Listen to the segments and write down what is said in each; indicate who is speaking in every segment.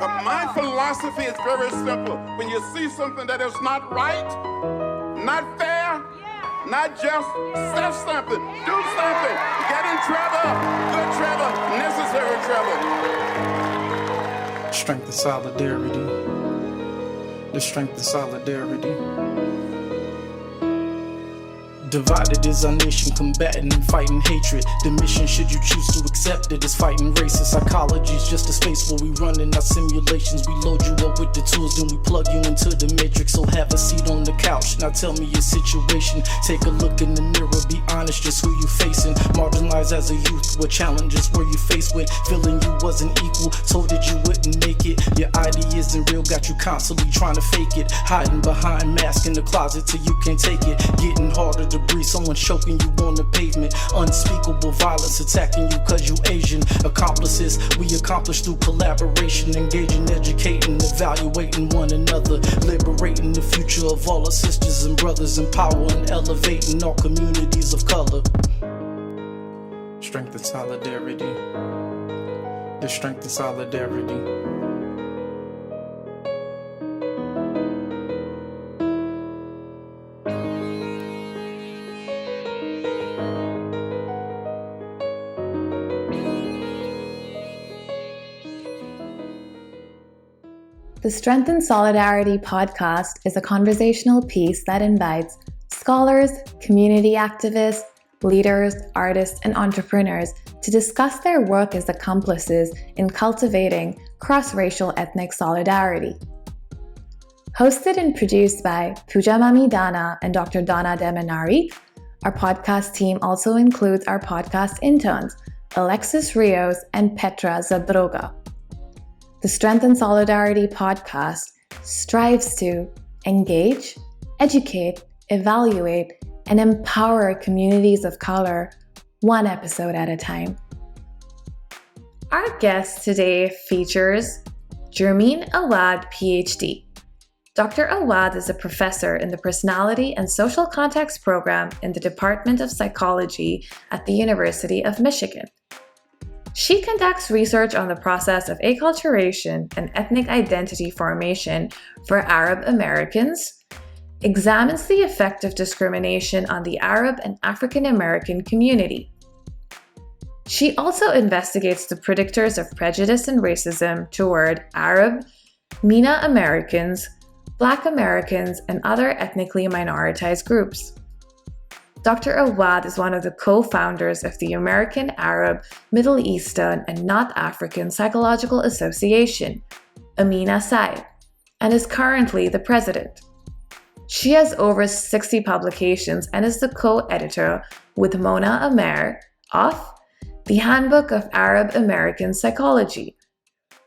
Speaker 1: But my philosophy is very simple. When you see something that is not right, not fair, not just, say something, do something, get in trouble, good trouble, necessary trouble.
Speaker 2: Strength and solidarity. The strength and solidarity. Divided is our nation, combating and fighting hatred. The mission, should you choose to accept it, is fighting racist. Psychology is just a space where we run in our simulations. We load you up with the tools, then we plug you into the matrix. So have a seat on the couch, now tell me your situation. Take a look in the mirror, be honest, just who you facing. Marginalized as a youth, what challenges were you faced with? Feeling you wasn't equal, told that you wouldn't make it. Your ID isn't real, got you constantly trying to fake it. Hiding behind masks in the closet till you can't take it. Getting harder to breathe, someone choking you on the pavement. Unspeakable violence attacking you cause you Asian. Accomplices we accomplish through collaboration, engaging, educating, evaluating one another, liberating the future of all our sisters and brothers, empowering, elevating all communities of color. Strength and solidarity. The strength and solidarity.
Speaker 3: The Strength and Solidarity podcast is a conversational piece that invites scholars, community activists, leaders, artists, and entrepreneurs to discuss their work as accomplices in cultivating cross-racial ethnic solidarity. Hosted and produced by Pooja Mami Dana and Dr. Dana Deminari, our podcast team also includes our podcast interns, Alexis Rios and Petra Zabroga. The Strength and Solidarity podcast strives to engage, educate, evaluate, and empower communities of color one episode at a time. Our guest today features Germine Awad, Ph.D. Dr. Awad is a professor in the Personality and Social Context program in the Department of Psychology at the University of Michigan. She conducts research on the process of acculturation and ethnic identity formation for Arab Americans, examines the effect of discrimination on the Arab and African American community. She also investigates the predictors of prejudice and racism toward Arab, MENA Americans, Black Americans, and other ethnically minoritized groups. Dr. Awad is one of the co-founders of the American Arab, Middle Eastern, and North African Psychological Association, AMENA-Psy, and is currently the president. She has over 60 publications and is the co-editor with Mona Amer of the Handbook of Arab American Psychology.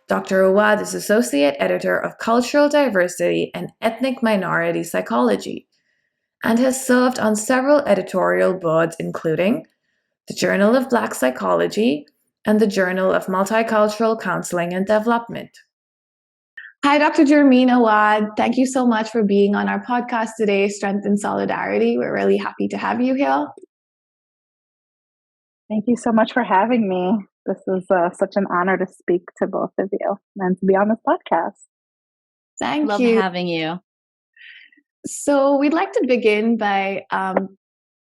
Speaker 3: Dr. Awad is associate editor of Cultural Diversity and Ethnic Minority Psychology, and has served on several editorial boards including the Journal of Black Psychology and the Journal of Multicultural Counseling and Development. Hi, Dr. Germine Awad. Thank you so much for being on our podcast today, Strength and Solidarity. We're really happy to have you here.
Speaker 4: Thank you so much for having me. This is such an honor to speak to both of you and to be on this podcast.
Speaker 3: Thank
Speaker 5: Love
Speaker 3: you.
Speaker 5: having you.
Speaker 3: So we'd like to begin by,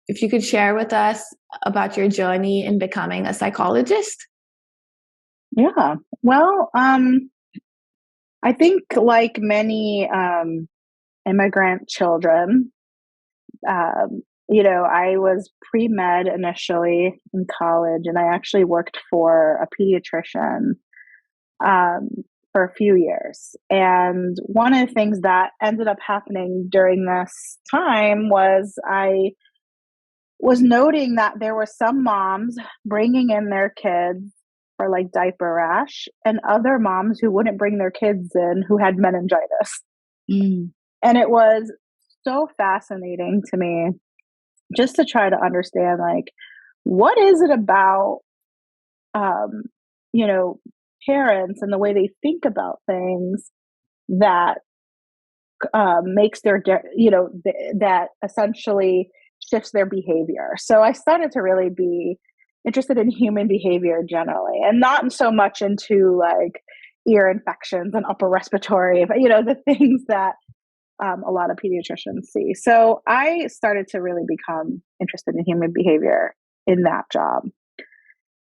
Speaker 3: if you could share with us about your journey in becoming a psychologist.
Speaker 4: Yeah, well, I think like many immigrant children, I was pre-med initially in college, and I actually worked for a pediatrician for a few years. And one of the things that ended up happening during this time was I was noting that there were some moms bringing in their kids for like diaper rash, and other moms who wouldn't bring their kids in who had meningitis. And it was so fascinating to me just to try to understand, like, what is it about, parents and the way they think about things that makes their, that essentially shifts their behavior. So I started to really be interested in human behavior generally, and not so much into like, ear infections and upper respiratory, the things that a lot of pediatricians see. So I started to really become interested in human behavior in that job.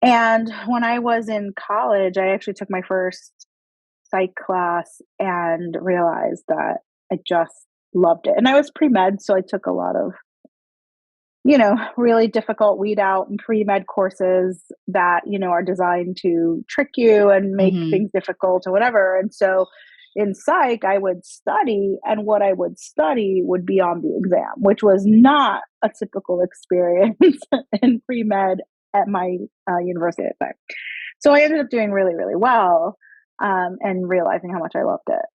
Speaker 4: And when I was in college, I actually took my first psych class and realized that I just loved it. And I was pre-med, so I took a lot of, really difficult weed out and pre-med courses that, are designed to trick you and make things difficult or whatever. And so in psych, I would study, and what I would study would be on the exam, which was not a typical experience in pre-med at my university at the time. So I ended up doing really, really well and realizing how much I loved it.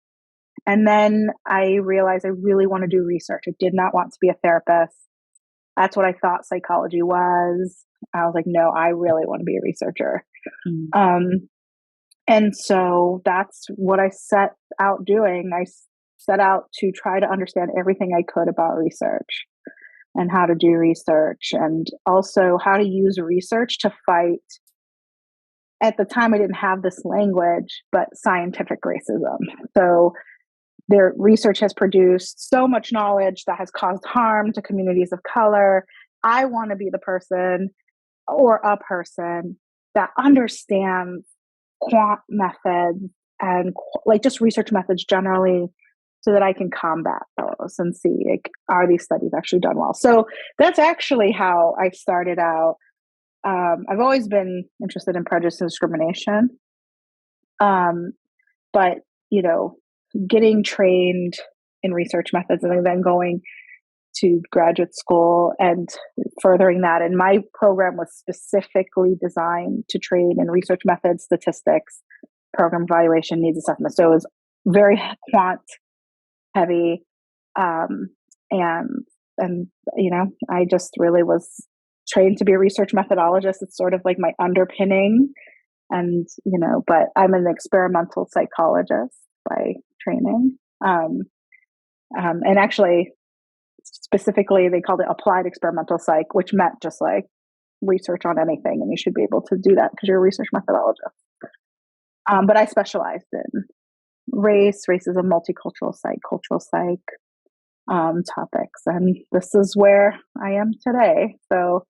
Speaker 4: And then I realized I really want to do research. I did not want to be a therapist. That's what I thought psychology was. I was like, no, I really want to be a researcher. And so that's what I set out doing. I set out to try to understand everything I could about research and how to do research, and also how to use research to fight. At the time, I didn't have this language, but scientific racism. So their research has produced so much knowledge that has caused harm to communities of color. I want to be the person or a person that understands quant methods and just research methods generally, so that I can combat those and see, are these studies actually done well? So that's actually how I started out. I've always been interested in prejudice and discrimination. But, getting trained in research methods and then going to graduate school and furthering that. And my program was specifically designed to train in research methods, statistics, program evaluation, needs assessment. So it was very quant heavy. And I just really was trained to be a research methodologist. It's sort of like my underpinning. And, but I'm an experimental psychologist by training. And actually, specifically, they called it applied experimental psych, which meant just like research on anything. And you should be able to do that because you're a research methodologist. But I specialized in race, racism, multicultural psych, cultural psych topics. And this is where I am today. So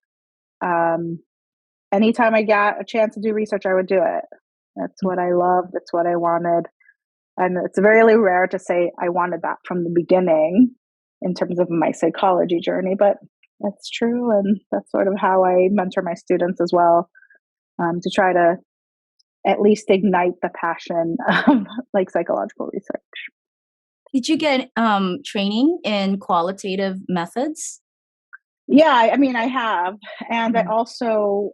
Speaker 4: anytime I got a chance to do research, I would do it. That's what I loved. It's what I wanted. And it's very rare to say I wanted that from the beginning in terms of my psychology journey, but that's true. And that's sort of how I mentor my students as well, to try to at least ignite the passion of psychological research.
Speaker 5: Did you get training in qualitative methods?
Speaker 4: Yeah, I have. And I also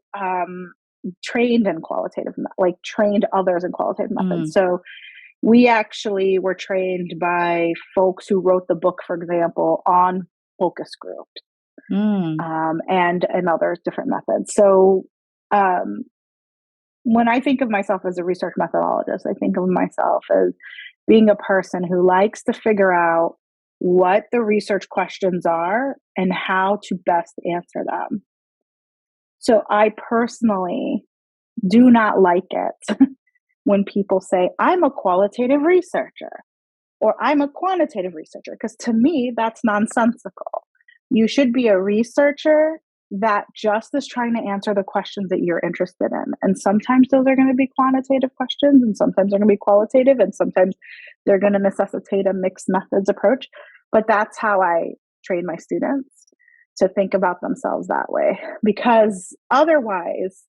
Speaker 4: trained in qualitative, trained others in qualitative methods. So we actually were trained by folks who wrote the book, for example, on focus groups and other different methods. So when I think of myself as a research methodologist, I think of myself as being a person who likes to figure out what the research questions are and how to best answer them. So I personally do not like it when people say, I'm a qualitative researcher or I'm a quantitative researcher, because to me, that's nonsensical. You should be a researcher that just is trying to answer the questions that you're interested in. And sometimes those are going to be quantitative questions, and sometimes they're going to be qualitative, and sometimes they're going to necessitate a mixed methods approach. But that's how I train my students to think about themselves that way, because otherwise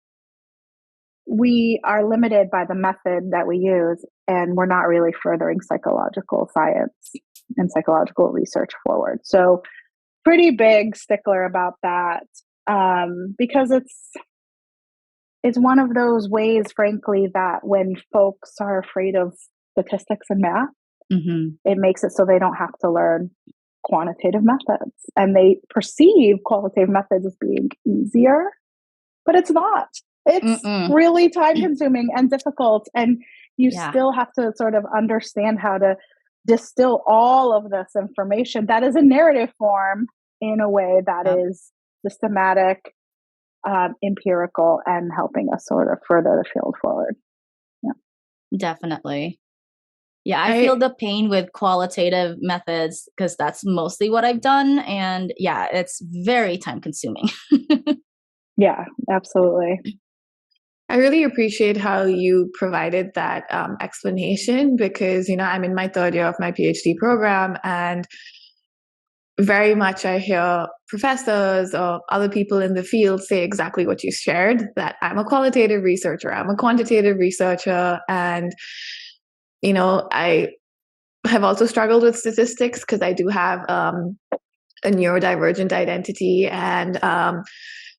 Speaker 4: we are limited by the method that we use, and we're not really furthering psychological science and psychological research forward. So pretty big stickler about that, because it's one of those ways, frankly, that when folks are afraid of statistics and math, it makes it so they don't have to learn quantitative methods, and they perceive qualitative methods as being easier, but it's not. It's really time consuming and difficult, and you still have to sort of understand how to distill all of this information that is in narrative form in a way that is systematic, empirical, and helping us sort of further the field forward.
Speaker 5: Definitely. Yeah, I feel the pain with qualitative methods because that's mostly what I've done. And yeah, it's very time consuming.
Speaker 4: Yeah, absolutely.
Speaker 3: I really appreciate how you provided that explanation because, I'm in my third year of my PhD program, and very much I hear professors or other people in the field say exactly what you shared, that I'm a qualitative researcher, I'm a quantitative researcher. And, I have also struggled with statistics because I do have a neurodivergent identity. And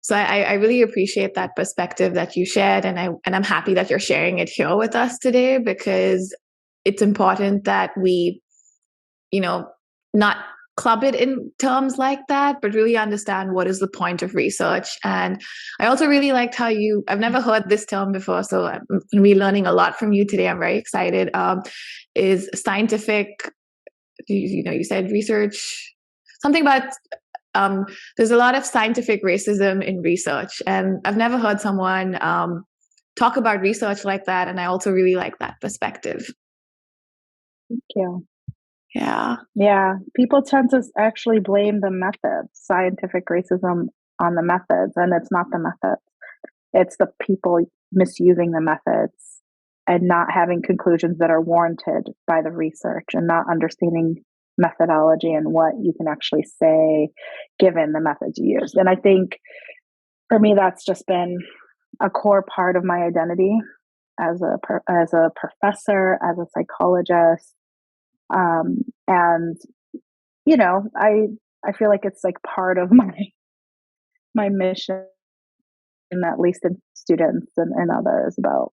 Speaker 3: so I really appreciate that perspective that you shared. And I'm happy that you're sharing it here with us today, because it's important that we, not club it in terms like that, but really understand what is the point of research. And I also really liked how I've never heard this term before, so I'm going to be learning a lot from you today. I'm very excited. Is scientific, you said research, something about, there's a lot of scientific racism in research, and I've never heard someone talk about research like that. And I also really like that perspective.
Speaker 4: Thank you.
Speaker 3: Yeah.
Speaker 4: People tend to actually blame the methods, scientific racism, on the methods, and it's not the methods. It's the people misusing the methods and not having conclusions that are warranted by the research, and not understanding methodology and what you can actually say given the methods you use. And I think for me, that's just been a core part of my identity as a professor, as a psychologist. And I feel like it's like part of my mission, and at least in students and others, about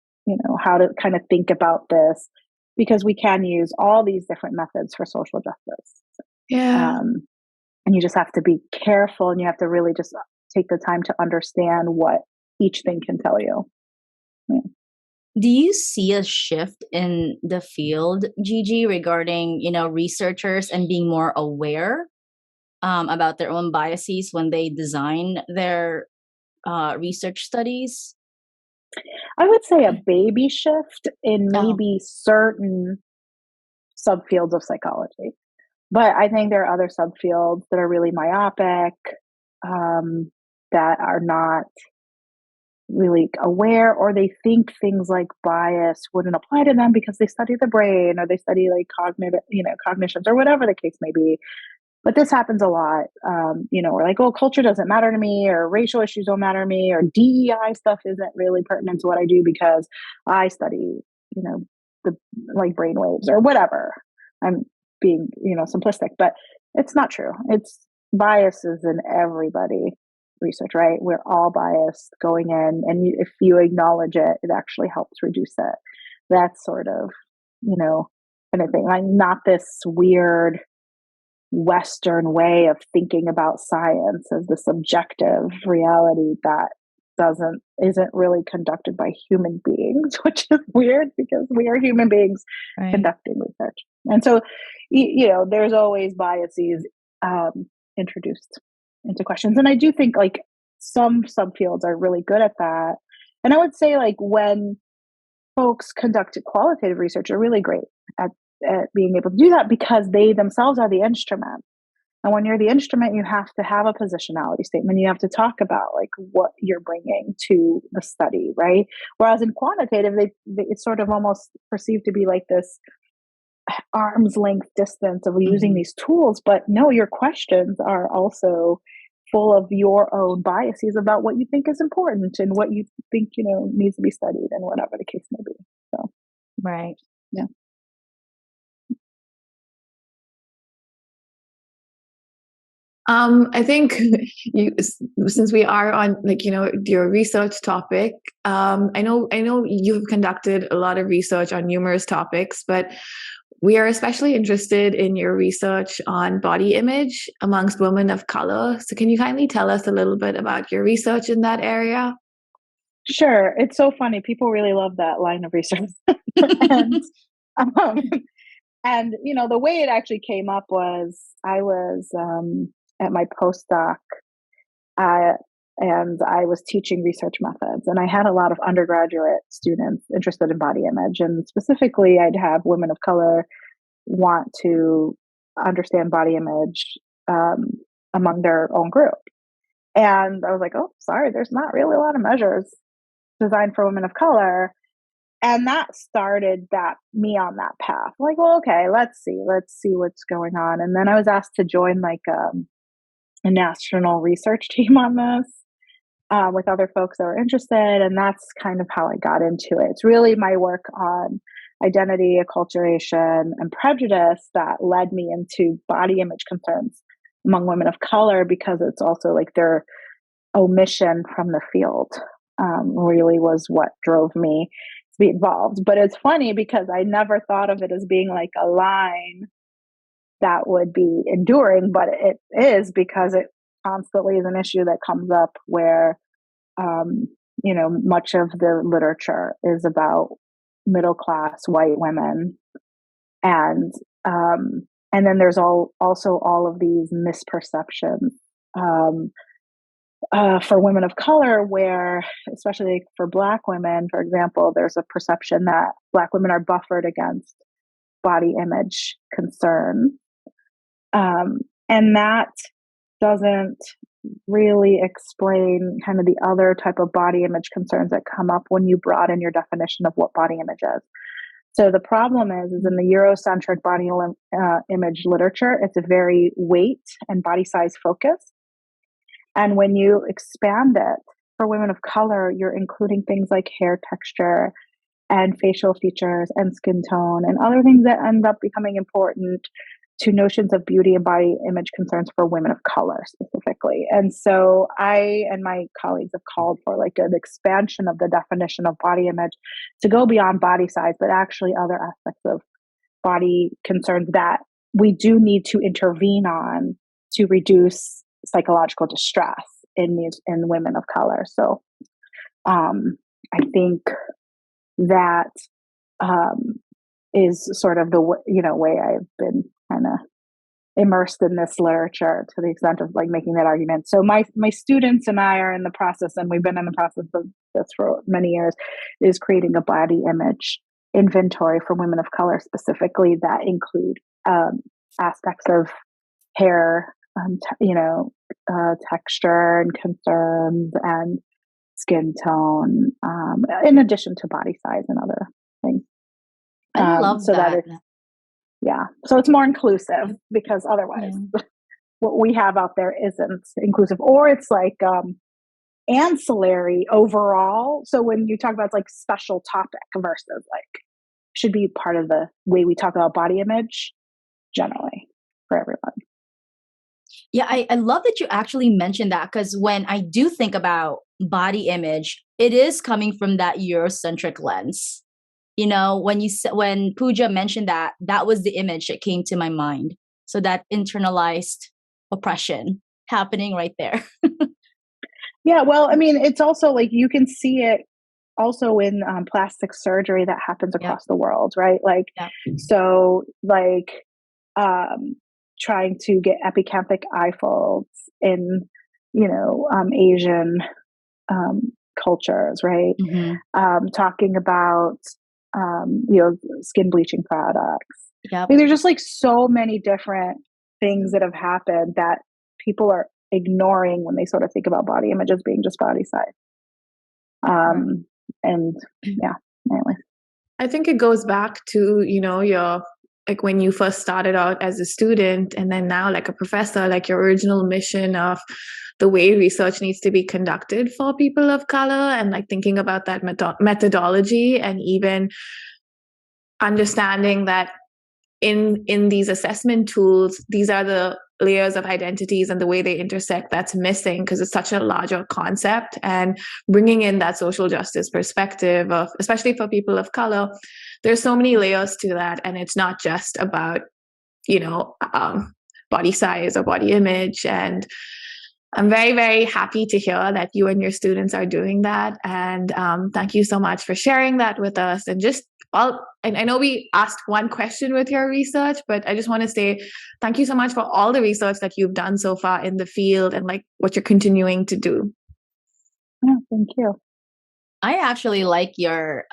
Speaker 4: how to kind of think about this, because we can use all these different methods for social justice.
Speaker 3: Yeah.
Speaker 4: And you just have to be careful, and you have to really just take the time to understand what each thing can tell you. Yeah.
Speaker 5: Do you see a shift in the field, Gigi, regarding, researchers and being more aware about their own biases when they design their research studies?
Speaker 4: I would say a baby shift in maybe certain subfields of psychology. But I think there are other subfields that are really myopic, that are not really aware, or they think things like bias wouldn't apply to them because they study the brain, or they study like cognitions, or whatever the case may be. But this happens a lot. We're like, oh, culture doesn't matter to me, or racial issues don't matter to me, or DEI stuff isn't really pertinent to what I do because I study, the like brain waves or whatever. I'm being, simplistic, but it's not true. It's biases in everybody research, right? We're all biased going in, and if you acknowledge it, it actually helps reduce it. That's sort of, kind of thing. Like, not this weird Western way of thinking about science as the subjective reality that isn't really conducted by human beings, which is weird because we are human beings conducting research. And so, there's always biases introduced into questions. And I do think like some subfields are really good at that. And I would say like when folks conduct qualitative research are really great at being able to do that, because they themselves are the instrument. And when you're the instrument, you have to have a positionality statement. You have to talk about like what you're bringing to the study, right? Whereas in quantitative, it's sort of almost perceived to be like this arm's length distance of using these tools. But no, your questions are also full of your own biases about what you think is important and what you think, needs to be studied, and whatever the case may be. So,
Speaker 5: right.
Speaker 4: Yeah.
Speaker 3: I think since we are on your research topic, I know you have conducted a lot of research on numerous topics, but we are especially interested in your research on body image amongst women of color. So can you kindly tell us a little bit about your research in that area?
Speaker 4: Sure. It's so funny. People really love that line of research. And the way it actually came up was I was at my postdoc and I was teaching research methods. And I had a lot of undergraduate students interested in body image. And specifically, I'd have women of color want to understand body image among their own group. And I was like, oh, sorry, there's not really a lot of measures designed for women of color. And that started me on that path. Like, well, okay, let's see what's going on. And then I was asked to join like a national research team on this with other folks that were interested. And that's kind of how I got into it. It's really my work on identity, acculturation, and prejudice that led me into body image concerns among women of color, because it's also like their omission from the field really was what drove me to be involved. But it's funny because I never thought of it as being like a line that would be enduring, but it is, because it constantly is an issue that comes up where, much of the literature is about middle-class white women. And then there's also all of these misperceptions for women of color, where, especially for Black women, for example, there's a perception that Black women are buffered against body image concerns. And that doesn't really explain kind of the other type of body image concerns that come up when you broaden your definition of what body image is. So the problem is in the Eurocentric body image literature, it's a very weight and body size focused. And when you expand it for women of color, you're including things like hair texture and facial features and skin tone and other things that end up becoming important to notions of beauty and body image concerns for women of color specifically. And so I and my colleagues have called for like an expansion of the definition of body image to go beyond body size, but actually other aspects of body concerns that we do need to intervene on to reduce psychological distress in women of color. So I think that is sort of the way I've been kind of immersed in this literature to the extent of like making that argument. So my students and I are in the process, and we've been in the process of this for many years, is creating a body image inventory for women of color specifically that include aspects of hair, texture and concerns and skin tone, in addition to body size and other things.
Speaker 5: I love that.
Speaker 4: So it's more inclusive, because otherwise what we have out there isn't inclusive, or it's like ancillary overall. So when you talk about it's like special topic versus like should be part of the way we talk about body image generally for everyone.
Speaker 5: Yeah, I love that you actually mentioned that, because when I do think about body image, it is coming from that Eurocentric lens. When Pooja mentioned that was the image that came to my mind. So that internalized oppression happening right there.
Speaker 4: Yeah, well, I mean, it's also like you can see it also in plastic surgery that happens across the world, right? Like, so like trying to get epicanthic eye folds in, Asian cultures, right? Mm-hmm. Talking about, skin bleaching products. Yep. I mean, there's just like so many different things that have happened that people are ignoring when they sort of think about body image as being just body size. Anyway.
Speaker 3: I think it goes back to, your, like when you first started out as a student and then now like a professor, like your original mission of the way research needs to be conducted for people of color, and like thinking about that methodology, and even understanding that in these assessment tools, these are the layers of identities and the way they intersect that's missing, because it's such a larger concept. And bringing in that social justice perspective of, especially for people of color, there's so many layers to that, and it's not just about body size or body image. And I'm very, very happy to hear that you and your students are doing that. And thank you so much for sharing that with us. And and I know we asked one question with your research, but I just want to say thank you so much for all the research that you've done so far in the field and like what you're continuing to do.
Speaker 4: Yeah, thank you.
Speaker 5: I actually like your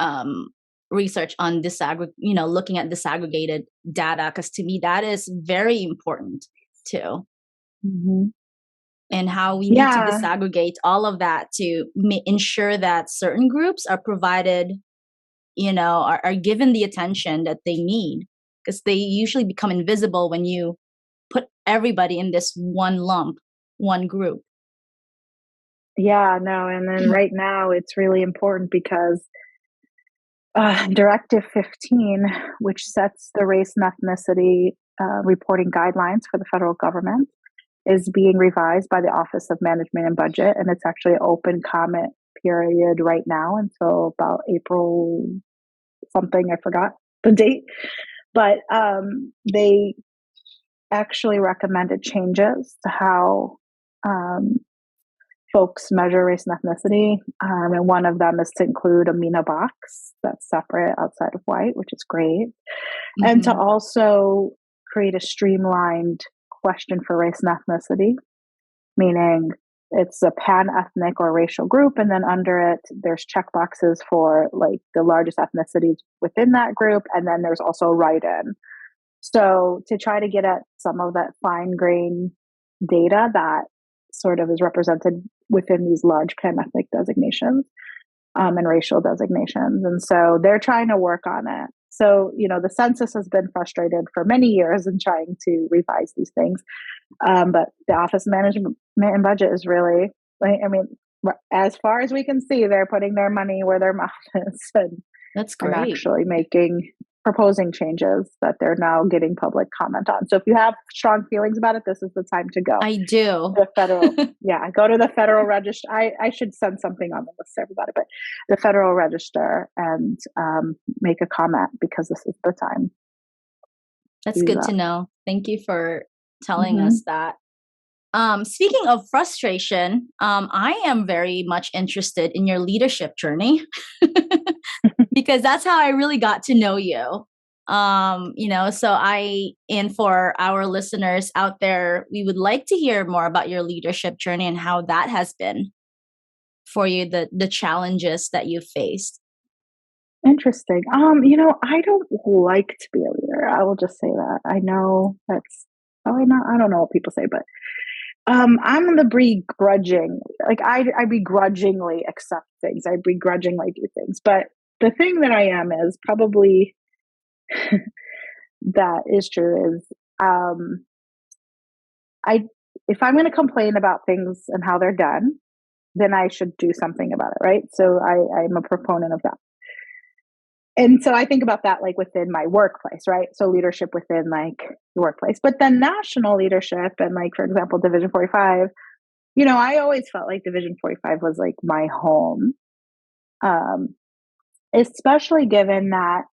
Speaker 5: research on looking at disaggregated data, because to me that is very important too.
Speaker 4: Mm-hmm.
Speaker 5: And how we need to
Speaker 4: Yeah,
Speaker 5: disaggregate all of that to ensure that certain groups are provided, are given the attention that they need, because they usually become invisible when you put everybody in this one lump, one group.
Speaker 4: yeah, no, and then right now it's really important because Directive 15, which sets the race and ethnicity reporting guidelines for the federal government, is being revised by the Office of Management and Budget, and it's actually an open comment period right now until about April something. I forgot the date, but they actually recommended changes to how folks measure race and ethnicity, and one of them is to include a MENA box that's separate outside of white, which is great, and to also create a streamlined question for race and ethnicity, meaning it's a pan-ethnic or racial group, and then under it there's checkboxes for like the largest ethnicities within that group, and then there's also write-in. So to try to get at some of that fine-grained data that sort of is represented within these large pan-ethnic designations and racial designations. And so they're trying to work on it. So, the census has been frustrated for many years in trying to revise these things. But the Office of Management and Budget is really, as far as we can see, they're putting their money where their mouth is. And
Speaker 5: That's great.
Speaker 4: I'm actually proposing changes that they're now getting public comment on. So if you have strong feelings about it, this is the time to go.
Speaker 5: I do.
Speaker 4: The federal, go to the Federal Register. I should send something on the list about it, but the Federal Register and make a comment, because this is the time.
Speaker 5: That's good to know. Thank you for telling us that. Speaking of frustration, I am very much interested in your leadership journey because that's how I really got to know you. And for our listeners out there, we would like to hear more about your leadership journey and how that has been for you, the challenges that you've faced.
Speaker 4: Interesting. I don't like to be a leader. I will just say that. I know that's probably not, I don't know what people say, but I'm the begrudging, I begrudgingly accept things. I begrudgingly do things. But the thing that I am is probably that is true is if I'm going to complain about things and how they're done, then I should do something about it, right? So I'm a proponent of that. And so I think about that within my workplace, right? So leadership within the workplace, but then national leadership and for example, Division 45, I always felt like Division 45 was my home. Especially given that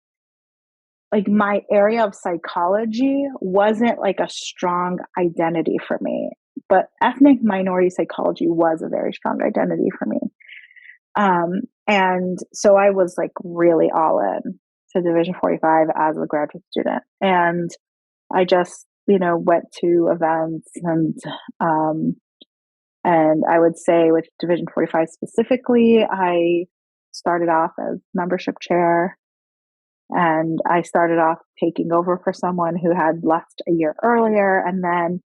Speaker 4: my area of psychology wasn't a strong identity for me, but ethnic minority psychology was a very strong identity for me. And so I was really all in to Division 45 as a graduate student. And I just, went to events and I would say with Division 45 specifically, I started off as membership chair, and I started off taking over for someone who had left a year earlier. And then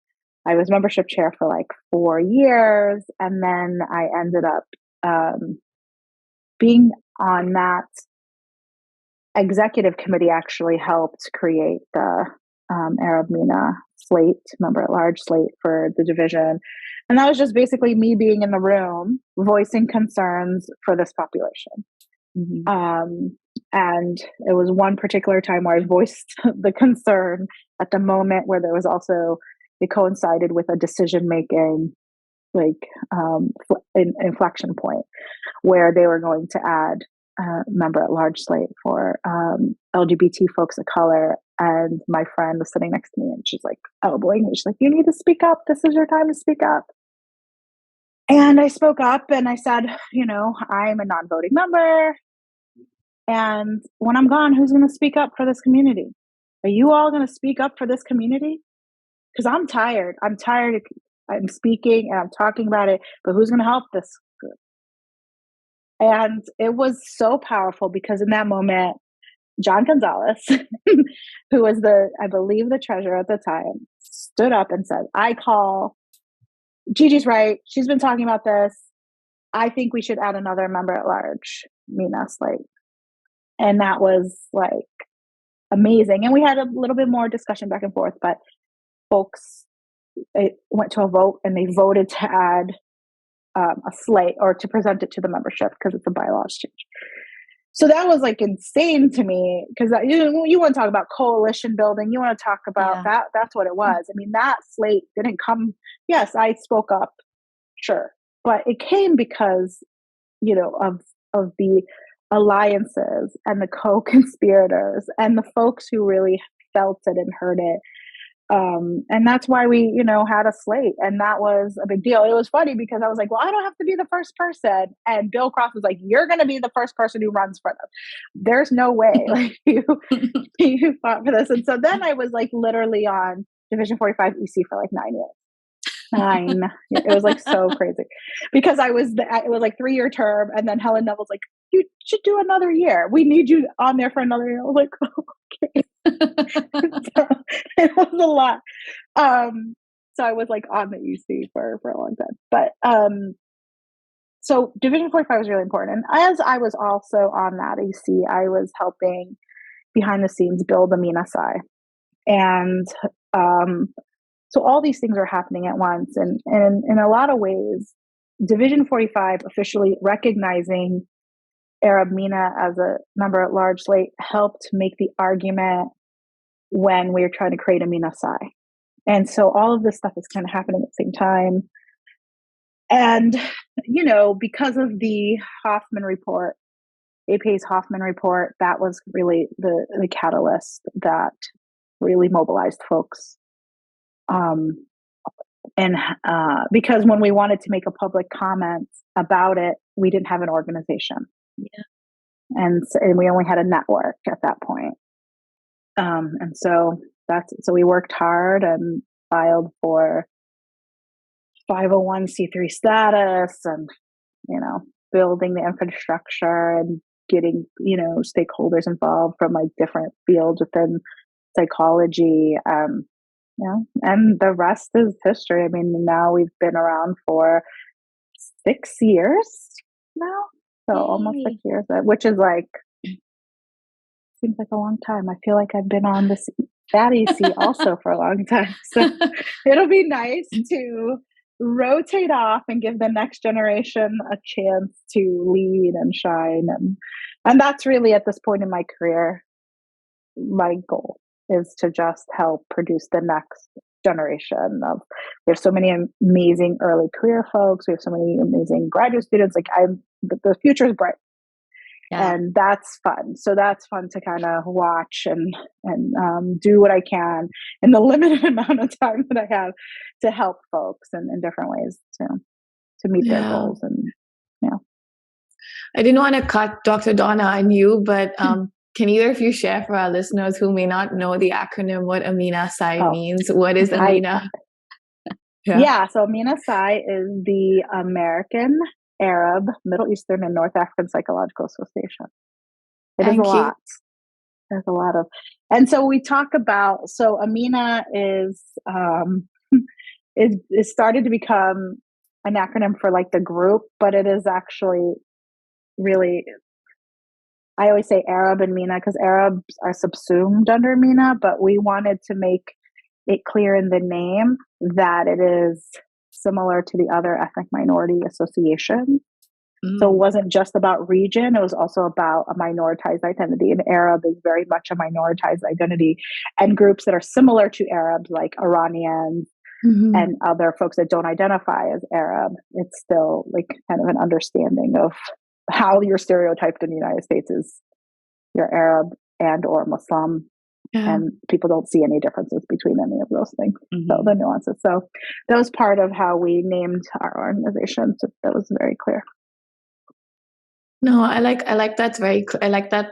Speaker 4: I was membership chair for 4 years. And then I ended up being on that executive committee, actually helped create the Arab MENA slate, member at large slate for the division. And that was just basically me being in the room, voicing concerns for this population. Mm-hmm. And it was one particular time where I voiced the concern at the moment where there was also, it coincided with a decision-making inflection point where they were going to add member at large slate for LGBT folks of color. And my friend was sitting next to me and she's elbowing me. She's like, you need to speak up. This is your time to speak up. And I spoke up and I said, I'm a non-voting member. And when I'm gone, who's going to speak up for this community? Are you all going to speak up for this community? Because I'm tired. I'm speaking and I'm talking about it, but who's going to help this group? And it was so powerful because in that moment, John Gonzalez, who was I believe the treasurer at the time, stood up and said, I call, Gigi's right. She's been talking about this. I think we should add another member at large, MENA-Psy. And that was like amazing. And we had a little bit more discussion back and forth, but folks went to a vote and they voted to add a slate or to present it to the membership because it's a bylaws change. So that was like insane to me because you want to talk about coalition building. You want to talk about that. That's what it was. I mean, that slate didn't come. Yes, I spoke up, sure, but it came because, of the alliances and the co-conspirators and the folks who really felt it and heard it. And that's why we, had a slate, and that was a big deal. It was funny because I was like, well, I don't have to be the first person. And Bill Cross was like, you're going to be the first person who runs for them. There's no way like you fought for this. And so then I was like literally on Division 45 EC for like 9 years. It was like so crazy because it was like 3-year term. And then Helen Neville's like, you should do another year. We need you on there for another year. I was like, okay. So it was a lot. So I was like on the EC for a long time. But so Division 45 was really important. And as I was also on that EC, I was helping behind the scenes build AMENA-Psy. And so all these things are happening at once. And in a lot of ways, Division 45 officially recognizing Arab MENA as a member at large slate helped make the argument when we were trying to create AMENA-Psy. And so all of this stuff is kind of happening at the same time. And, because of the Hoffman report, APA's Hoffman report, that was really the catalyst that really mobilized folks. Because when we wanted to make a public comment about it, we didn't have an organization.
Speaker 5: Yeah.
Speaker 4: And we only had a network at that point. And so we worked hard and filed for 501c3 status and, building the infrastructure and getting, stakeholders involved from like different fields within psychology. And the rest is history. I mean, now we've been around for 6 years now. So almost 6 years, which is like, seems like a long time. I feel like I've been on that EC also for a long time. So it'll be nice to rotate off and give the next generation a chance to lead and shine. And that's really at this point in my career, my goal is to just help produce the next generation of, we have so many amazing early career folks. We have so many amazing graduate students. Like the future is bright. Yeah. And that's fun. So that's fun to kind of watch and do what I can in the limited amount of time that I have to help folks in different ways to meet their goals. And
Speaker 3: I didn't want to cut Dr. Donna on you, but can either of you share for our listeners who may not know the acronym what AMENA-Psy means? What is AMENA?
Speaker 4: So AMENA-Psy is the American, Arab, Middle Eastern, and North African Psychological Association. It is a lot. There's a lot of, and so we talk about, so AMENA is started to become an acronym for like the group, but it is actually really, I always say Arab and MENA because Arabs are subsumed under MENA, but we wanted to make it clear in the name that it is similar to the other ethnic minority associations. So it wasn't just about region, it was also about a minoritized identity. And Arab is very much a minoritized identity. And groups that are similar to Arabs, like Iranians and other folks that don't identify as Arab, it's still like kind of an understanding of how you're stereotyped in the United States is you're Arab and or Muslim. And people don't see any differences between any of those things. So the nuances. So that was part of how we named our organization. So that was very clear.
Speaker 3: No, I like that's very. I like that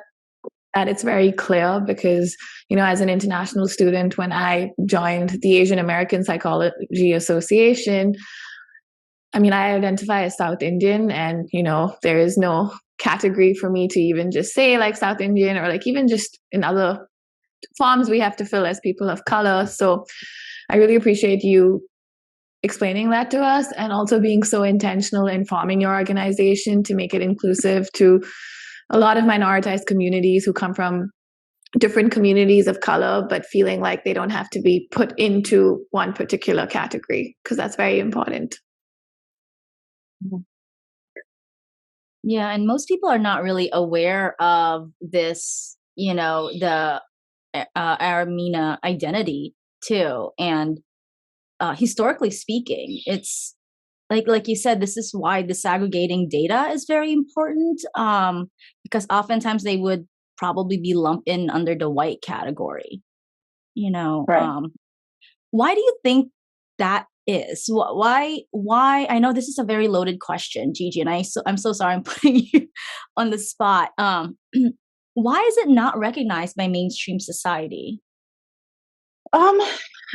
Speaker 3: it's very clear because as an international student, when I joined the Asian American Psychology Association, I mean, I identify as South Indian, and, there is no category for me to even just say like South Indian, or like even just in other forms we have to fill as people of color. So I really appreciate you explaining that to us, and also being so intentional in forming your organization to make it inclusive to a lot of minoritized communities who come from different communities of color, but feeling like they don't have to be put into one particular category, because that's very important.
Speaker 5: Yeah, and most people are not really aware of this, the Arab MENA identity too. And historically speaking, it's like you said, this is why disaggregating data is very important, because oftentimes they would probably be lumped in under the white category.
Speaker 4: Right.
Speaker 5: Why do you think that is? Why? I know this is a very loaded question, Gigi, and I'm so sorry I'm putting you on the spot. Why is it not recognized by mainstream society?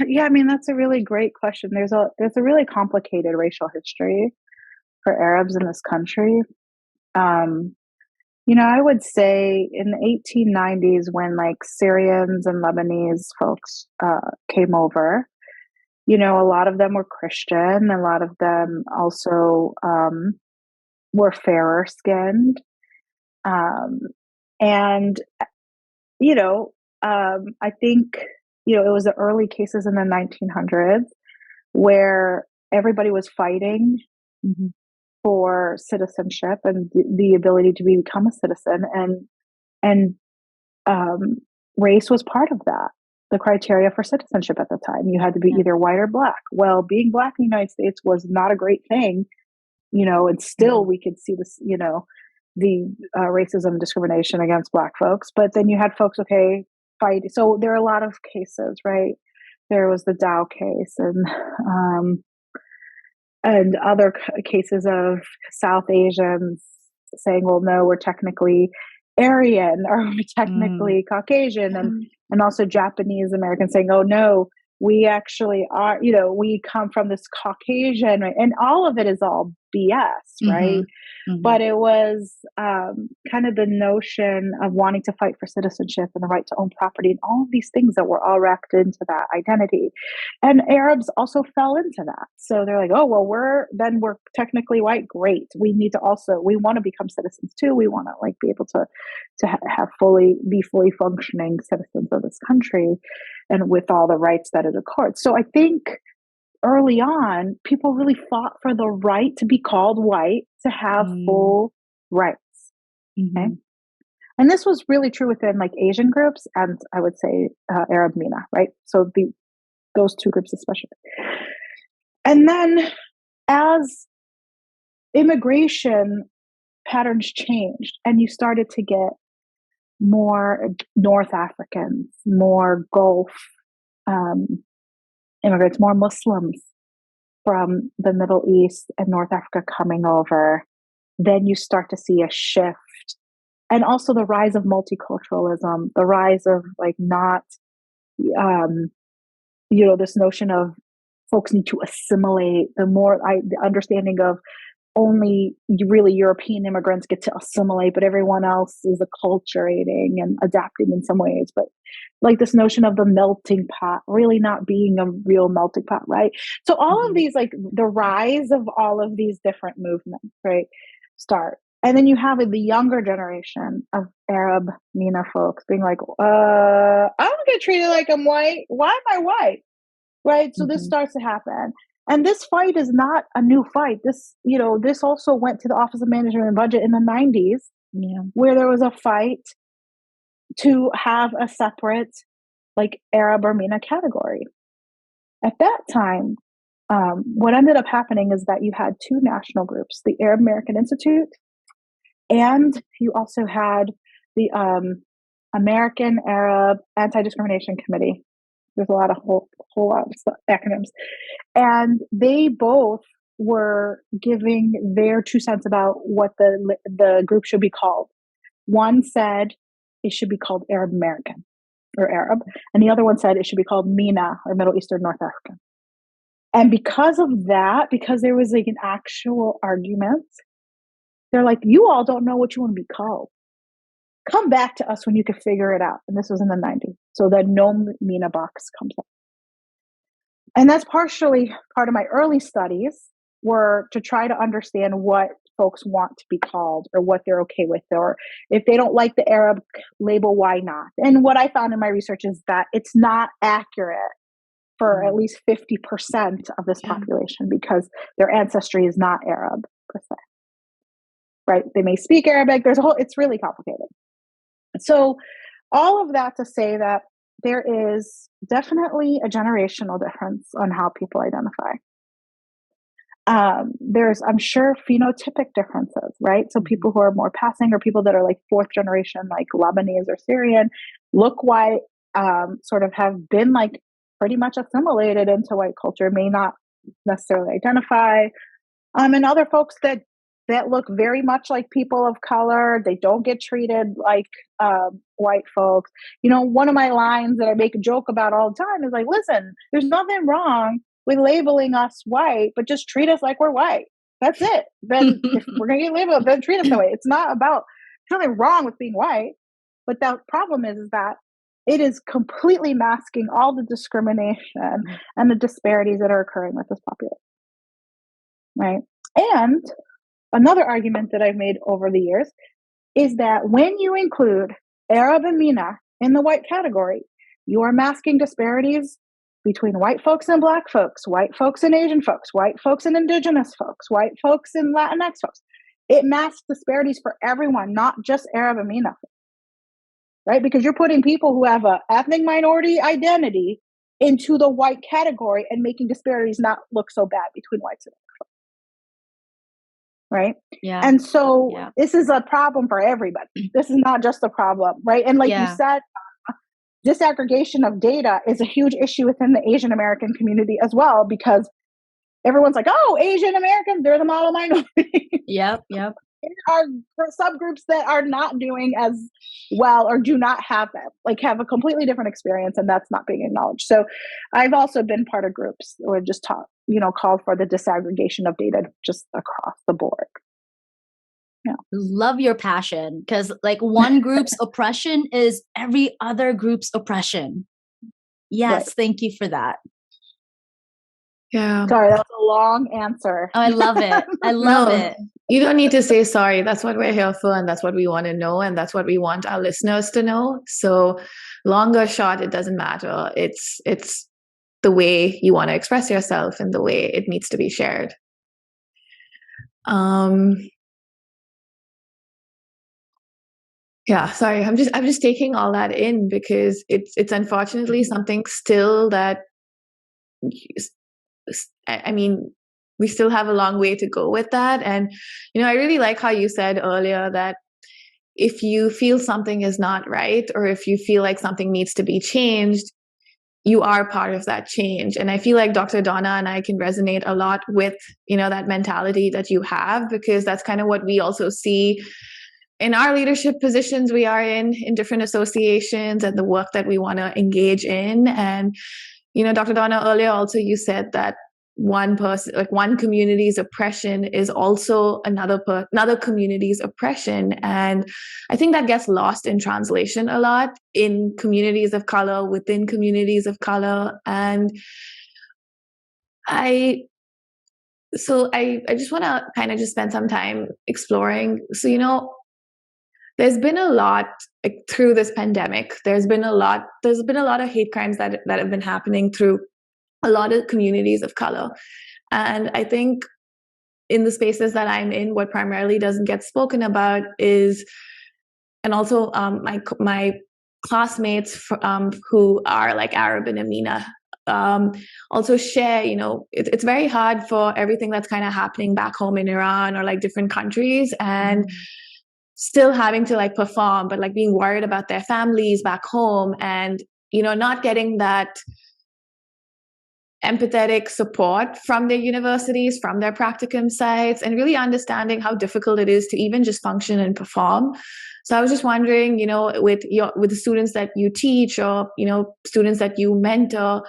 Speaker 4: Yeah, I mean, that's a really great question. There's a really complicated racial history for Arabs in this country. I would say in the 1890s, when like Syrians and Lebanese folks came over, a lot of them were Christian. A lot of them also were fairer skinned. And, I think, it was the early cases in the 1900s where everybody was fighting for citizenship and the ability to become a citizen. And race was part of that. The criteria for citizenship at the time, you had to be either white or black. Well, being black in the United States was not a great thing, and still we could see this, the racism and discrimination against black folks. But then you had folks, fight. So there are a lot of cases, right? There was the Dow case, and other cases of South Asians saying, well, no, we're technically Aryan, or we're technically Caucasian, and also Japanese Americans saying, oh no, we actually are, we come from this Caucasian, right? And all of it is all BS, right? But it was kind of the notion of wanting to fight for citizenship and the right to own property and all of these things that were all wrapped into that identity. And Arabs also fell into that. So they're like, oh, well, we're technically white. Great. We want to become citizens too. We want to be able to be fully functioning citizens of this country, and with all the rights that it accords. So I think early on, people really fought for the right to be called white, to have full rights. Okay? And this was really true within Asian groups, and I would say Arab MENA, right? So those two groups especially. And then as immigration patterns changed and you started to get more North Africans, more Gulf immigrants, more Muslims from the Middle East and North Africa coming over, then you start to see a shift. And also the rise of multiculturalism, the rise of this notion of folks need to assimilate, the understanding of only really European immigrants get to assimilate, but everyone else is acculturating and adapting in some ways. But this notion of the melting pot really not being a real melting pot, right? So all of these, the rise of all of these different movements, right, start. And then you have the younger generation of Arab MENA folks being like, I don't get treated like I'm white. Why am I white? Right? So this starts to happen. And this fight is not a new fight. This also went to the Office of Management and Budget in the 90s, where there was a fight to have a separate Arab or MENA category. At that time, what ended up happening is that you had two national groups, the Arab American Institute, and you also had the American Arab Anti-Discrimination Committee. There's a lot of whole lot of acronyms. And they both were giving their 2 cents about what the group should be called. One said it should be called Arab American or Arab, and the other one said it should be called MENA, or Middle Eastern North African. And because of that, because there was like an actual argument, they're like, you all don't know what you want to be called. Come back to us when you can figure it out. And this was in the 90s. So the no MENA box comes up. And that's partially part of my early studies were to try to understand what folks want to be called or what they're okay with, or if they don't like the Arab label, why not? And what I found in my research is that it's not accurate for at least 50% of this population because their ancestry is not Arab per se. Right? They may speak Arabic. It's really complicated. So all of that to say that there is definitely a generational difference on how people identify. There's, I'm sure, phenotypic differences, right? So people who are more passing or people that are like fourth generation, like Lebanese or Syrian, look white, sort of have been like pretty much assimilated into white culture, may not necessarily identify. And other folks that look very much like people of color, they don't get treated like white folks. You know, one of my lines that I make a joke about all the time is like, listen, there's nothing wrong with labeling us white, but just treat us like we're white. That's it. Then if we're going to get labeled, then treat us that way. It's not about, there's nothing wrong with being white. But the problem is that it is completely masking all the discrimination and the disparities that are occurring with this population. Right? And another argument that I've made over the years is that when you include Arab and MENA in the white category, you are masking disparities between white folks and Black folks, white folks and Asian folks, white folks and Indigenous folks, white folks and Latinx folks. It masks disparities for everyone, not just Arab and MENA, right? Because you're putting people who have an ethnic minority identity into the white category and making disparities not look so bad between whites and Black folks. Right?
Speaker 5: Yeah.
Speaker 4: And so this is a problem for everybody. This is not just a problem, right? And like you said, disaggregation of data is a huge issue within the Asian American community as well, because everyone's like, oh, Asian Americans, they're the model minority.
Speaker 5: Yep.
Speaker 4: There are subgroups that are not doing as well or do not have that, like have a completely different experience, and that's not being acknowledged. So I've also been part of groups or just called for the disaggregation of data just across the board. Yeah.
Speaker 5: Love your passion, because like one group's oppression is every other group's oppression. Yes, right. Thank you for that.
Speaker 3: Yeah.
Speaker 4: Sorry, that was a long answer.
Speaker 5: Oh, I love it. I love it.
Speaker 3: You don't need to say sorry. That's what we're here for, and that's what we want to know, and that's what we want our listeners to know. So long or short, it doesn't matter. It's the way you want to express yourself and the way it needs to be shared. Yeah, sorry. I'm just taking all that in because it's unfortunately something still that, I mean, we still have a long way to go with that. And, I really like how you said earlier that if you feel something is not right, or if you feel like something needs to be changed, you are part of that change. And I feel like Dr. Donna and I can resonate a lot with, that mentality that you have, because that's kind of what we also see in our leadership positions we are in different associations and the work that we want to engage in. And, Dr. Donna, earlier also you said that one person, like one community's oppression is also another community's oppression. And I think that gets lost in translation a lot in communities of color, within communities of color. And I just want to kind of just spend some time exploring. So, there's been a lot through this pandemic. There's been a lot of hate crimes that have been happening through a lot of communities of color. And I think in the spaces that I'm in, what primarily doesn't get spoken about is, and also my classmates who are like Arab and MENA also share, it's very hard for everything that's kind of happening back home in Iran or like different countries, and still having to like perform, but like being worried about their families back home, and not getting that empathetic support from their universities, from their practicum sites, and really understanding how difficult it is to even just function and perform. So I was just wondering, with the students that you teach, or students that you mentor,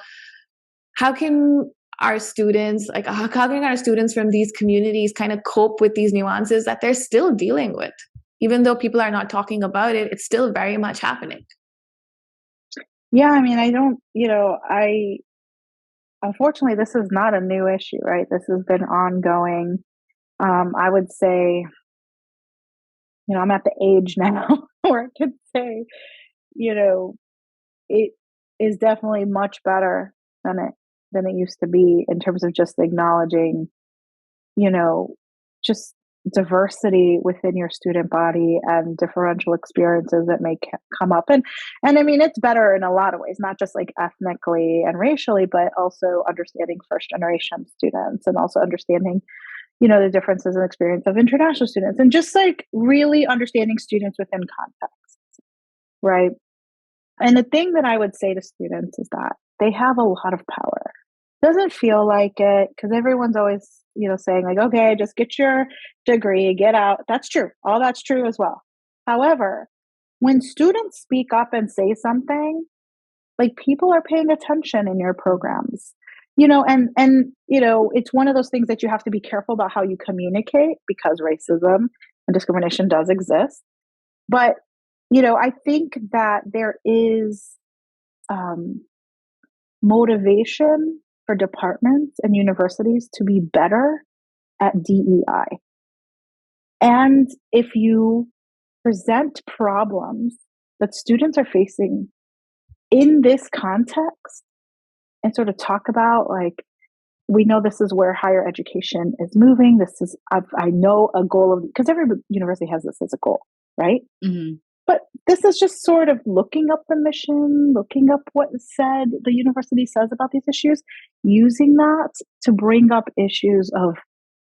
Speaker 3: how can our students, like how can our students from these communities kind of cope with these nuances that they're still dealing with? Even though people are not talking about it, it's still very much happening.
Speaker 4: Yeah, I mean, unfortunately, this is not a new issue, right? This has been ongoing. I would say, I'm at the age now where I could say, it is definitely much better than it used to be in terms of just acknowledging, just diversity within your student body and differential experiences that may come up. And I mean, it's better in a lot of ways, not just like ethnically and racially, but also understanding first generation students and also understanding, the differences in experience of international students and just like really understanding students within context, right? And the thing that I would say to students is that they have a lot of power. Doesn't feel like it because everyone's always, saying like, okay, just get your degree, get out. That's true. All that's true as well. However, when students speak up and say something, like people are paying attention in your programs, and it's one of those things that you have to be careful about how you communicate because racism and discrimination does exist. But, I think that there is motivation for departments and universities to be better at DEI. And if you present problems that students are facing in this context and sort of talk about, like, we know this is where higher education is moving. This is, I know a goal of, because every university has this as a goal, right?
Speaker 5: Mm-hmm.
Speaker 4: But this is just sort of looking up the mission, looking up what the university says about these issues, using that to bring up issues of,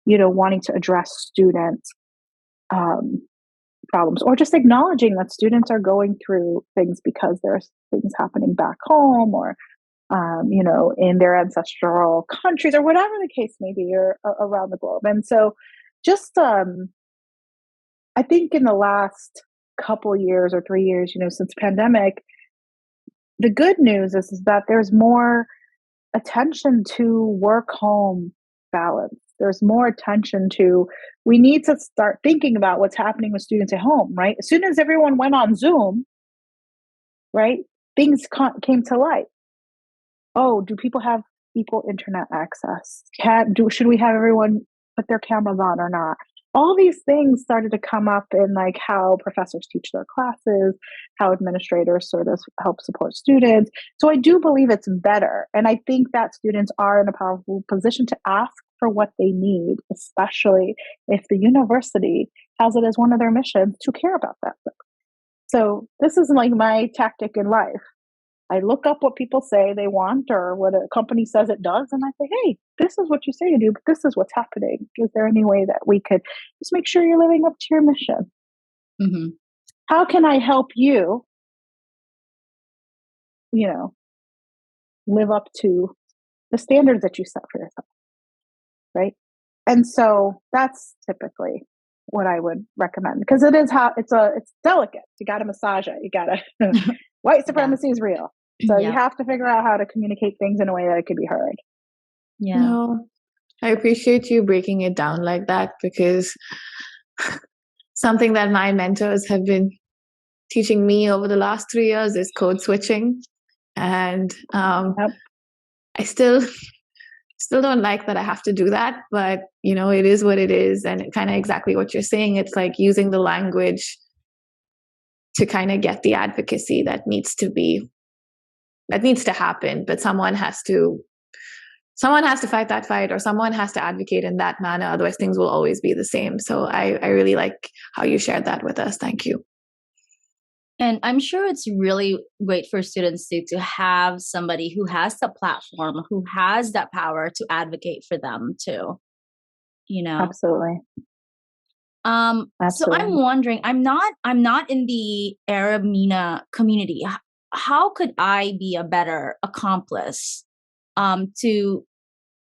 Speaker 4: wanting to address student problems, or just acknowledging that students are going through things because there's things happening back home or, in their ancestral countries or whatever the case may be, or around the globe. And so just, I think in the last couple years or 3 years, since pandemic, the good news is that there's more attention to work-home balance. There's more attention to, we need to start thinking about what's happening with students at home, right? As soon as everyone went on Zoom, right, things came to light. Oh, do people have equal internet access? Should we have everyone put their cameras on or not? All these things started to come up in like how professors teach their classes, how administrators sort of help support students. So I do believe it's better. And I think that students are in a powerful position to ask for what they need, especially if the university has it as one of their missions to care about that. So this is like my tactic in life. I look up what people say they want or what a company says it does, and I say, hey, this is what you say you do, but this is what's happening. Is there any way that we could just make sure you're living up to your mission?
Speaker 5: Mm-hmm.
Speaker 4: How can I help you, live up to the standards that you set for yourself, right? And so that's typically what I would recommend, because it is it's delicate. You got to massage it. You got to, white supremacy is real. So you have to figure out how to communicate things in a way that it could be heard.
Speaker 5: Yeah.
Speaker 3: No, I appreciate you breaking it down like that, because something that my mentors have been teaching me over the last 3 years is code switching. And I still don't like that I have to do that, but it is what it is. And it kind of exactly what you're saying. It's like using the language to kind of get the advocacy that needs to happen, but someone has to fight that fight, or someone has to advocate in that manner. Otherwise things will always be the same. So I really like how you shared that with us. Thank you.
Speaker 5: And I'm sure it's really great for students to have somebody who has the platform, who has that power to advocate for them too.
Speaker 4: Absolutely.
Speaker 5: So I'm wondering, I'm not in the Arab MENA community. How could I be a better accomplice to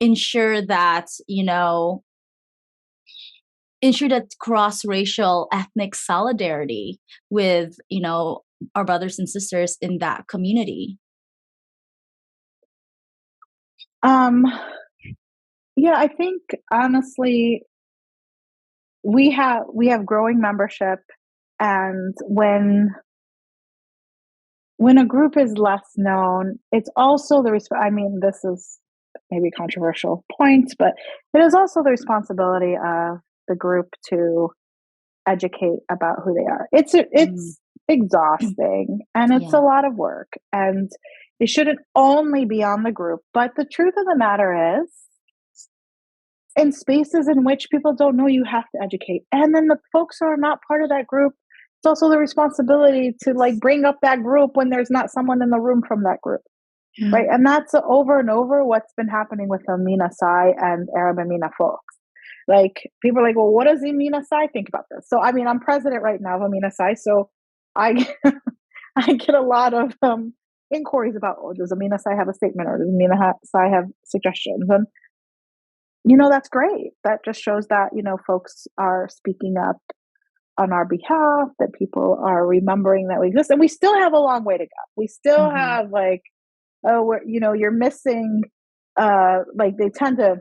Speaker 5: ensure that cross-racial ethnic solidarity with our brothers and sisters in that community?
Speaker 4: Yeah, I think honestly, we have growing membership, and when a group is less known, it's also I mean, this is maybe a controversial point, but it is also the responsibility of the group to educate about who they are. It's exhausting, and it's a lot of work, and it shouldn't only be on the group. But the truth of the matter is, in spaces in which people don't know, you have to educate. And then the folks who are not part of that group, it's also the responsibility to like bring up that group when there's not someone in the room from that group.
Speaker 3: Yeah.
Speaker 4: Right. And that's over and over what's been happening with the MENA-Psy and Arab MENA folks. Like, people are like, well, what does the MENA-Psy think about this? So, I mean, I'm president right now of MENA-Psy, so I I get a lot of inquiries about, oh, does the MENA-Psy have a statement, or does the MENA-Psy have suggestions? And that's great. That just shows that folks are speaking up on our behalf, that people are remembering that we exist, and we still have a long way to go. We still have like, oh, you're missing, like they tend to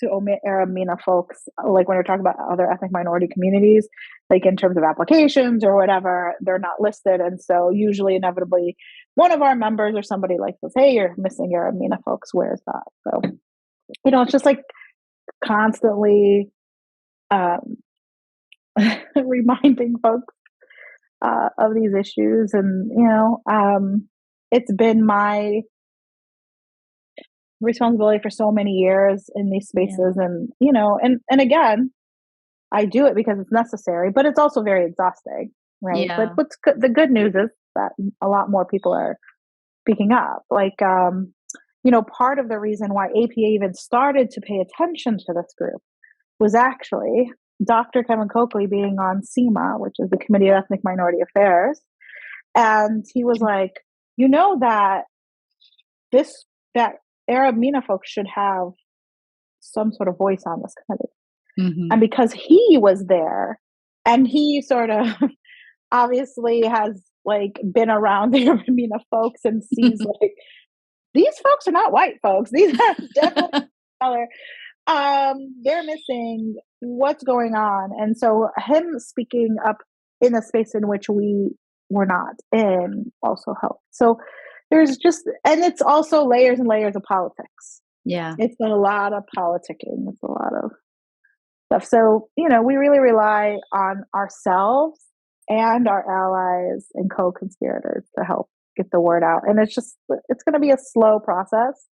Speaker 4: omit Arab MENA folks, like when we're talking about other ethnic minority communities, like in terms of applications or whatever, they're not listed. And so usually, inevitably, one of our members or somebody like says, hey, you're missing Arab MENA folks. Where's that? So, it's just like constantly reminding folks of these issues. And, it's been my responsibility for so many years in these spaces. And, and again, I do it because it's necessary, but it's also very exhausting, right?
Speaker 5: Yeah.
Speaker 4: But the good news is that a lot more people are speaking up. Like, part of the reason why APA even started to pay attention to this group was actually Dr. Kevin Coakley being on SEMA, which is the Committee of Ethnic Minority Affairs. And he was like, that Arab MENA folks should have some sort of voice on this committee. And because he was there, and he sort of obviously has like been around the Arab MENA folks and sees like, these folks are not white folks. These are definitely color. They're missing what's going on. And so him speaking up in a space in which we were not in also helped. So there's and it's also layers and layers of politics.
Speaker 5: Yeah.
Speaker 4: It's a lot of politicking. It's a lot of stuff. So, we really rely on ourselves and our allies and co-conspirators to help get the word out. And it's going to be a slow process,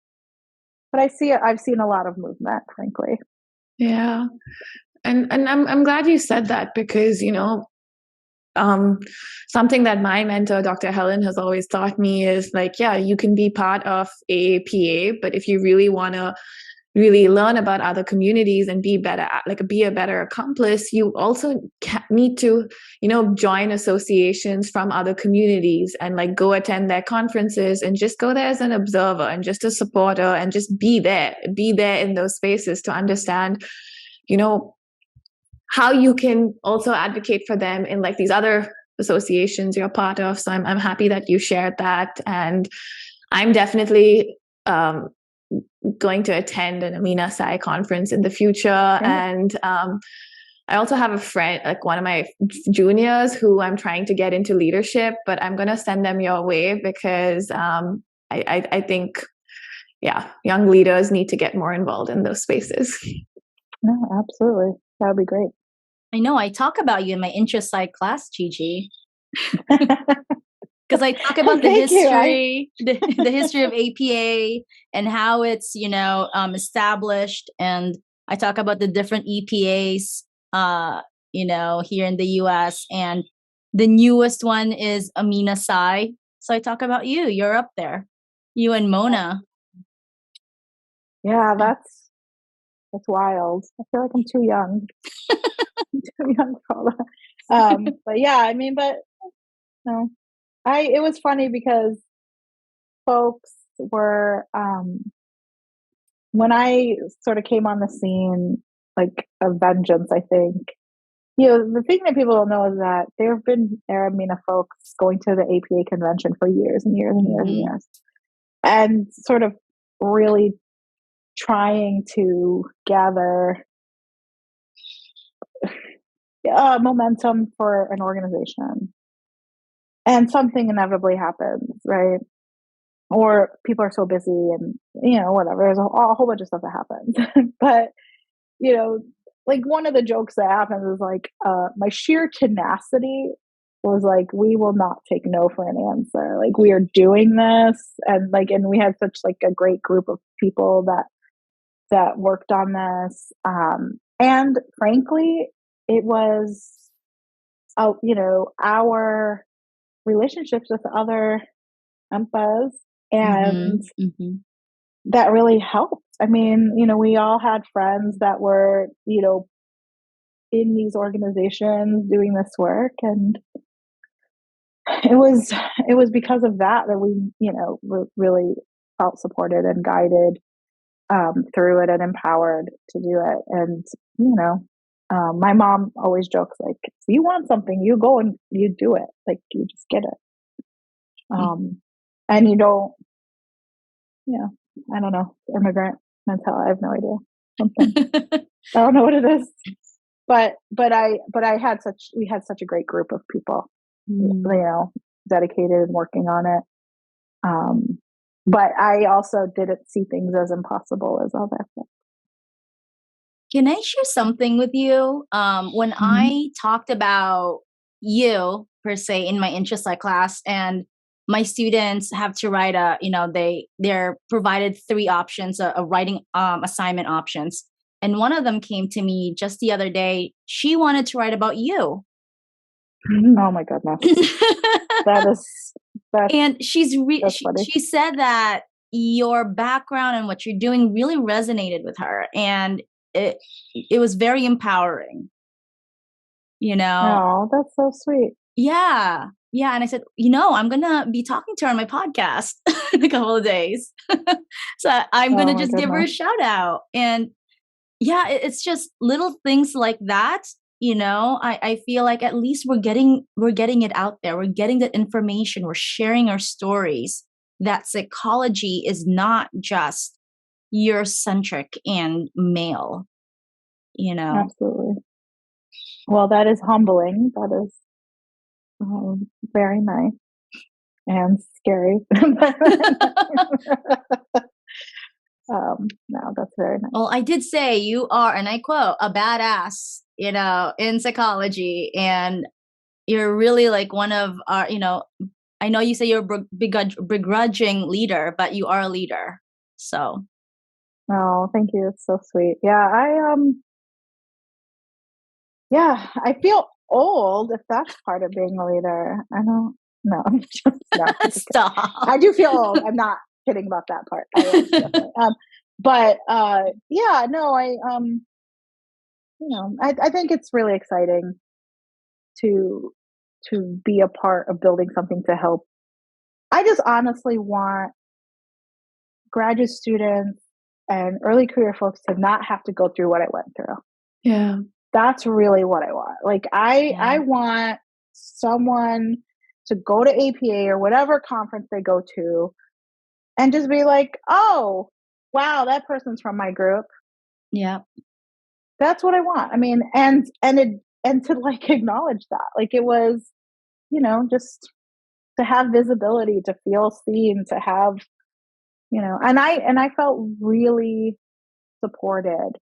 Speaker 4: but I've seen a lot of movement, frankly.
Speaker 3: Yeah. And I'm glad you said that, because, something that my mentor, Dr. Helen, has always taught me is like, yeah, you can be part of AAPA, but if you really want to really learn about other communities and be a better accomplice, you also need to, join associations from other communities and like go attend their conferences and just go there as an observer and just a supporter and just be there in those spaces to understand, how you can also advocate for them in like these other associations you're part of. So I'm happy that you shared that. And I'm definitely going to attend an AMENA-Psy conference in the future. And I also have a friend, like one of my juniors, who I'm trying to get into leadership, but I'm going to send them your way because I think, young leaders need to get more involved in those spaces.
Speaker 4: No, absolutely. That would be great.
Speaker 5: I know. I talk about you in my intra-psych class, Gigi. Because I talk about the history, the history of APA and how it's, established. And I talk about the different EPAs, here in the US. And the newest one is AMENA-Psy. So I talk about you. You're up there. You and Mona.
Speaker 4: Yeah, that's wild. I feel like I'm too young. I'm too young for all that. But yeah, I mean, no. It was funny because folks were, when I sort of came on the scene, like a vengeance, I think, the thing that people don't know is that there have been Arab MENA folks going to the APA convention for years and years and years and years, and sort of really trying to gather momentum for an organization, and something inevitably happens, right? Or people are so busy and, whatever. There's a whole bunch of stuff that happens. But, like one of the jokes that happens is like, my sheer tenacity was like, we will not take no for an answer. Like, we are doing this. And we had such like a great group of people that worked on this. And frankly, it was, our relationships with other EMPAs and that really helped. I mean, we all had friends that were, in these organizations doing this work, and it was because of that we, really felt supported and guided through it and empowered to do it. And, my mom always jokes like, if you want something, you go and you do it. Like, you just get it. And you don't, I don't know, immigrant mentality. I have no idea. Something. I don't know what it is. But we had such a great group of people, dedicated and working on it. But I also didn't see things as impossible as other things.
Speaker 5: Can I share something with you? When I talked about you per se in my intro-psych class, and my students have to write they're provided 3 options of writing assignment options. And one of them came to me just the other day. She wanted to write about you.
Speaker 4: Oh my goodness.
Speaker 5: And she said that your background and what you're doing really resonated with her. And it was very empowering.
Speaker 4: Oh, that's so sweet.
Speaker 5: Yeah. Yeah. And I said, I'm going to be talking to her on my podcast in a couple of days. So I'm going to just give her a shout out. And yeah, it's just little things like that. I feel like at least we're getting it out there. We're getting that information. We're sharing our stories, that psychology is not just Eurocentric and male,
Speaker 4: Absolutely. Well, that is humbling. That is very nice and scary. No, that's very nice.
Speaker 5: Well, I did say you are, and I quote, a badass, in psychology, and you're really like one of our, I know you say you're a begrudging leader, but you are a leader. So.
Speaker 4: Oh, thank you. It's so sweet. Yeah, I feel old, if that's part of being a leader. I don't know.
Speaker 5: Stop.
Speaker 4: I do feel old. I'm not kidding about that part. I think it's really exciting to be a part of building something to help. I just honestly want graduate students and early career folks to not have to go through what I went through.
Speaker 3: Yeah.
Speaker 4: That's really what I want. Like, I want someone to go to APA or whatever conference they go to and just be like, oh, wow, that person's from my group.
Speaker 5: Yeah.
Speaker 4: That's what I want. I mean, and to like acknowledge that. Like, it was, just to have visibility, to feel seen, to have, and I felt really supported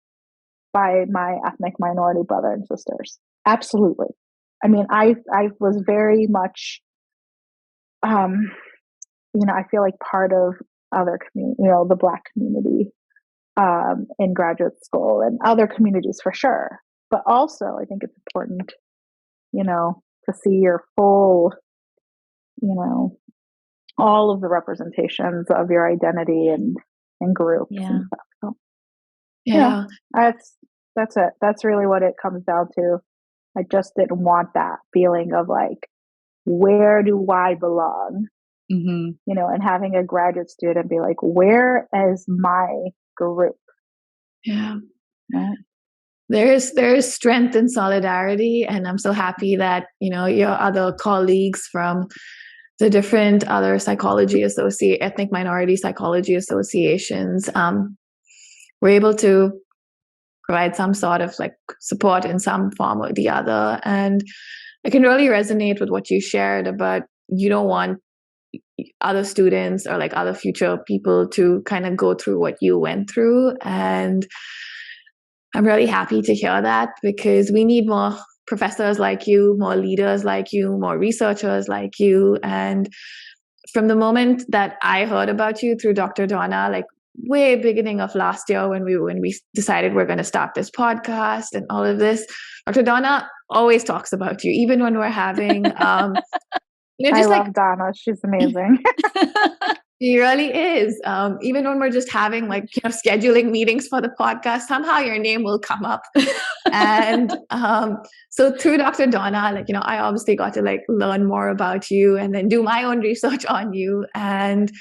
Speaker 4: by my ethnic minority brother and sisters. Absolutely. I mean, I was very much, I feel like part of other community, the Black community in graduate school and other communities for sure. But also, I think it's important, to see your full, all of the representations of your identity and groups and stuff. So,
Speaker 3: Yeah.
Speaker 4: That's it. That's really what it comes down to. I just didn't want that feeling of like, where do I belong? And having a graduate student be like, where is my group?
Speaker 3: Yeah. There is strength in solidarity, and I'm so happy that your other colleagues from the different other ethnic minority psychology associations we're able to provide some sort of like support in some form or the other. And I can really resonate with what you shared about you don't want other students or like other future people to kind of go through what you went through. And I'm really happy to hear that, because we need more professors like you, more leaders like you, more researchers like you. And from the moment that I heard about you through Dr. Donna, like way beginning of last year when we decided we're going to start this podcast and all of this, Dr. Donna always talks about you, even when we're having
Speaker 4: I love Donna. She's amazing.
Speaker 3: She really is. Even when we're just having like, scheduling meetings for the podcast, somehow your name will come up. And so through Dr. Donna, like, I obviously got to like learn more about you and then do my own research on you. And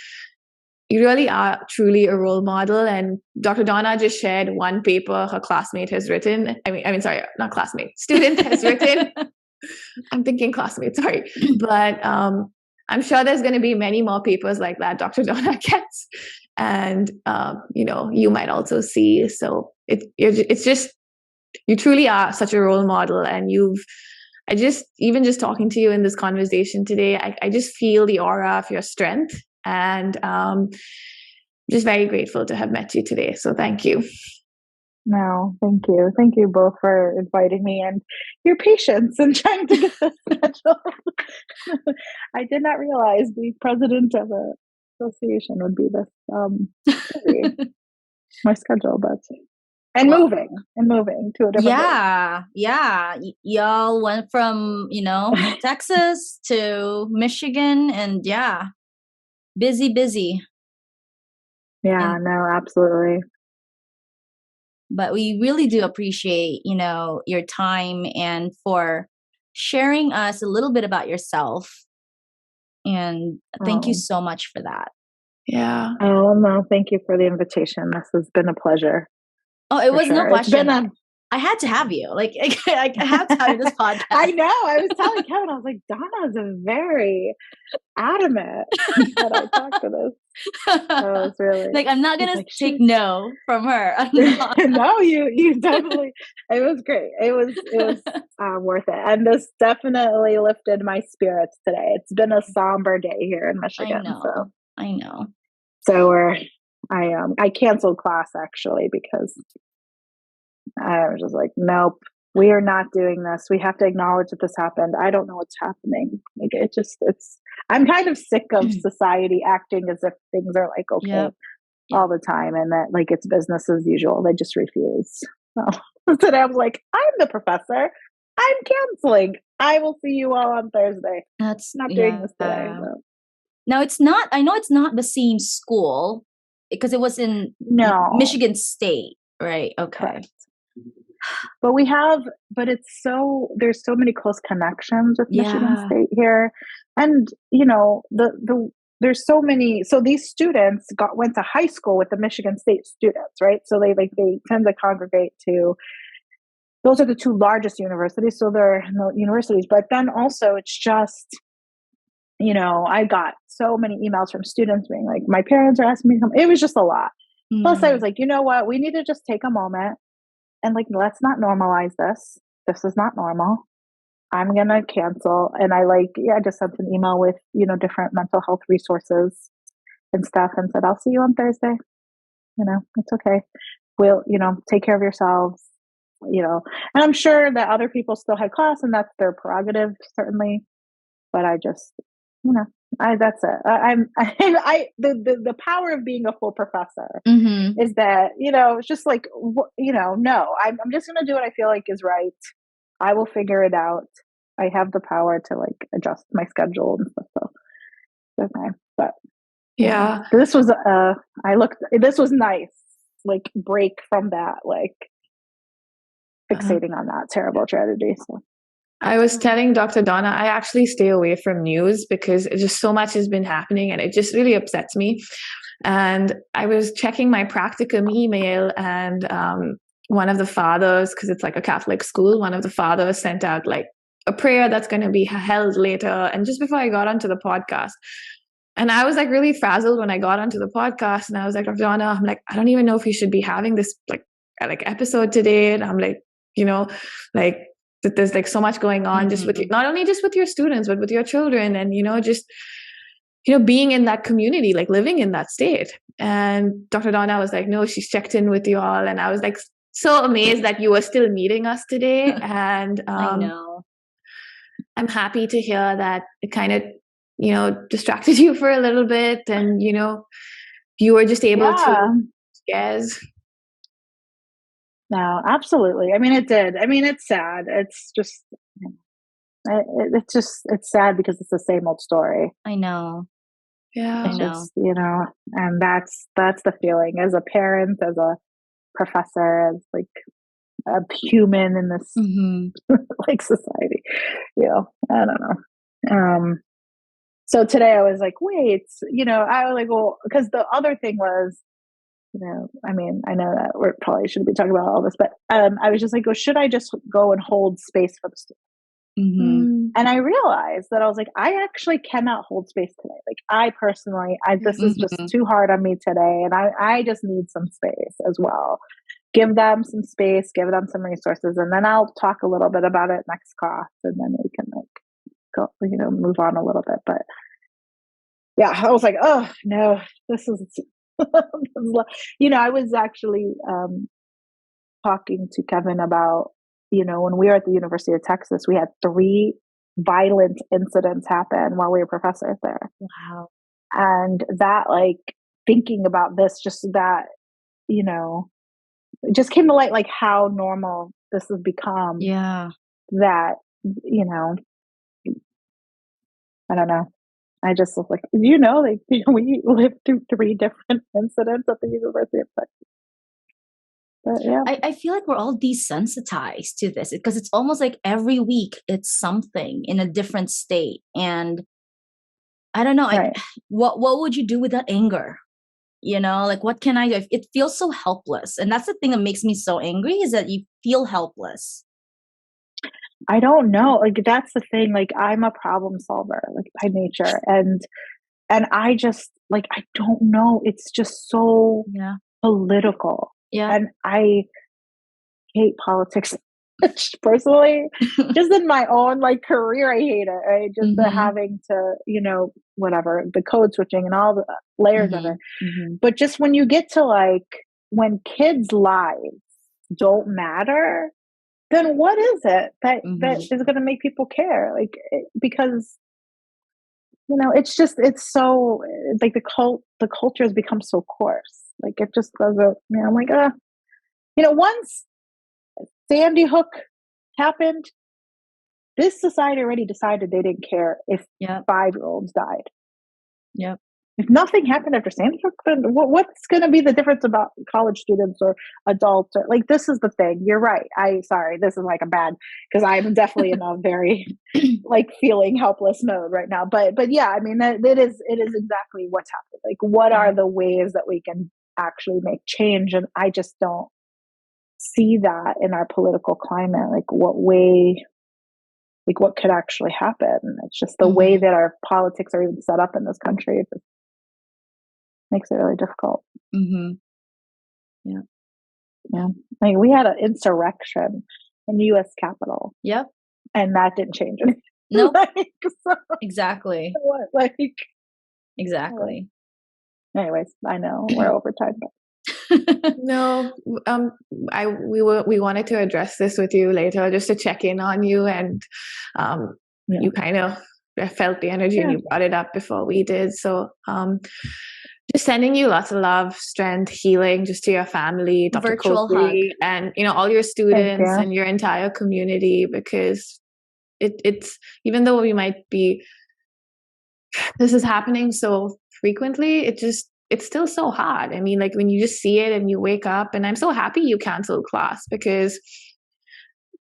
Speaker 3: you really are truly a role model. And Dr. Donna just shared one paper her classmate has written. Sorry, not classmate, student has written. I'm thinking classmate, sorry. But I'm sure there's going to be many more papers like that Dr. Donna gets. And, you might also see. So it's just, you truly are such a role model. And even just talking to you in this conversation today, I just feel the aura of your strength. And just very grateful to have met you today. So thank you.
Speaker 4: No, thank you. Thank you both for inviting me and your patience in trying to get this scheduled. I did not realize the president of an association would be this busy. My schedule, but moving to a different place.
Speaker 5: Yeah. Y'all went from, Texas to Michigan, and busy.
Speaker 4: Yeah, no, absolutely.
Speaker 5: But we really do appreciate, your time and for sharing us a little bit about yourself. And thank you so much for that.
Speaker 3: Yeah.
Speaker 4: Oh, no, thank you for the invitation. This has been a pleasure.
Speaker 5: Oh, it was no question.
Speaker 4: It's been
Speaker 5: I had to have you. Like, I have to have this podcast.
Speaker 4: I know. I was telling Kevin, I was like, Donna's a very adamant that I talk to this. So it's really
Speaker 5: like, I'm not gonna take no from her.
Speaker 4: No, you definitely. It was great. It was worth it, and this definitely lifted my spirits today. It's been a somber day here in Michigan.
Speaker 5: I know.
Speaker 4: So I canceled class actually because I was just like, nope, we are not doing this. We have to acknowledge that this happened. I don't know what's happening. Like I'm kind of sick of society acting as if things are like okay all the time, and that like it's business as usual. They just refuse. So today I was like, I'm the professor. I'm canceling. I will see you all on Thursday.
Speaker 5: That's
Speaker 4: not doing this today. So.
Speaker 5: Now it's not. I know it's not the same school because it was in Michigan State, right? Okay.
Speaker 4: Correct. But there's so many close connections with Michigan State here. And, there's so many, so these students went to high school with the Michigan State students, right? So they tend to congregate to, those are the two largest universities. So they're universities, but then also it's just, I got so many emails from students being like, my parents are asking me to come. It was just a lot. Plus I was like, you know what? We need to just take a moment and like, let's not normalize this. This is not normal. I'm going to cancel. And I just sent an email with, different mental health resources and stuff and said, I'll see you on Thursday. It's okay. We'll, take care of yourselves, and I'm sure that other people still had class and that's their prerogative, certainly. But I just, that's it. The power of being a full professor is that, it's just like, no, I'm just going to do what I feel like is right. I will figure it out. I have the power to like adjust my schedule and stuff. So, okay. But this was, this was nice, like break from that, like fixating on that terrible tragedy. So.
Speaker 3: I was telling Dr. Donna, I actually stay away from news because just so much has been happening and it just really upsets me. And I was checking my practicum email and one of the fathers, because it's like a Catholic school, one of the fathers sent out like a prayer that's going to be held later. And just before I got onto the podcast, And I was like really frazzled when I got onto the podcast, and I was like, Donna, I'm like, I don't even know if we should be having this like episode today. And I'm like, you know, like that there's like so much going on just with you, not only just with your students, but with your children, and, you know, just, you know, being in that community, like living in that state. And Dr. Donna was like, no, she's checked in with you all. And I was like so amazed that you were still meeting us today. And
Speaker 5: I know.
Speaker 3: I'm happy to hear that it kind of, you know, distracted you for a little bit, and, you know, you were just able to, yes.
Speaker 4: No, absolutely. I mean, it did. I mean, it's sad. It's just, it's sad because it's the same old story.
Speaker 5: I know.
Speaker 3: Yeah.
Speaker 5: I know.
Speaker 4: Just, you know, and that's the feeling as a parent, as a professor, as like a human in this like society. You know, I don't know. So today I was like, wait, you know, I was like, well, because the other thing was, you know, I mean, I know that we probably shouldn't be talking about all this, but I was just like, well, should I just go and hold space for the students? And I realized that I was like, I actually cannot hold space today. Like, I personally, this is just too hard on me today, and I just need some space as well. Give them some space, give them some resources, and then I'll talk a little bit about it next class, and then we can like go, you know, move on a little bit. But yeah, I was like, oh no, this is, you know, I was actually talking to Kevin about, you know, when we were at the University of Texas, we had 3 violent incidents happen while we were professors there.
Speaker 5: Wow.
Speaker 4: And that, like, thinking about this, just that, you know, it just came to light, like, how normal this has become.
Speaker 5: Yeah.
Speaker 4: That, you know, I don't know. I just was like, you know, like, we lived through 3 different incidents at the University of Texas. But, yeah.
Speaker 5: I feel like we're all desensitized to this because it's almost like every week it's something in a different state. And I don't know,
Speaker 4: Right.
Speaker 5: what would you do with that anger? You know, like, what can I do? It feels so helpless. And that's the thing that makes me so angry, is that you feel helpless.
Speaker 4: I don't know. Like, that's the thing. Like, I'm a problem solver, like, by nature. And I just, like, I don't know. It's just so political.
Speaker 5: Yeah.
Speaker 4: And I hate politics personally. Just in my own, like, career, I hate it. Right? Just the having to, you know, whatever, the code switching and all the layers of it. But just when you get to, like, when kids' lives don't matter, then what is it that is going to make people care? Like, because, you know, it's just, it's so, like, the culture has become so coarse. Like, it just doesn't, you know, I'm like, you know, once Sandy Hook happened, this society already decided they didn't care if 5-year-olds died.
Speaker 5: Yep.
Speaker 4: If nothing happened after Sandy Hook, then what's going to be the difference about college students or adults? Or, like, this is the thing. You're right. Sorry, this is like a bad, because I'm definitely in a very like feeling helpless mode right now. But yeah, I mean, it is exactly what's happening. Like, what are the ways that we can actually make change? And I just don't see that in our political climate. Like, what way? Like, what could actually happen? It's just the way that our politics are even set up in this country. It just makes it really difficult.
Speaker 5: Yeah.
Speaker 4: Like, we had an insurrection in the U.S. Capitol.
Speaker 5: Yep.
Speaker 4: And that didn't change anything.
Speaker 5: Nope.
Speaker 4: Like, so,
Speaker 5: Exactly.
Speaker 4: like,
Speaker 5: Exactly.
Speaker 4: Anyways, I know we're over time, but.
Speaker 3: No, we wanted to address this with you later, just to check in on you, and you kind of felt the energy and you brought it up before we did. So just sending you lots of love, strength, healing, just to your family, Dr.
Speaker 5: Virtual
Speaker 3: Coakley,
Speaker 5: hug.
Speaker 3: and, you know, all your students and your entire community, because it's even though we might be, this is happening so frequently, it's still so hard. I mean, like, when you just see it and you wake up, and I'm so happy you canceled class, because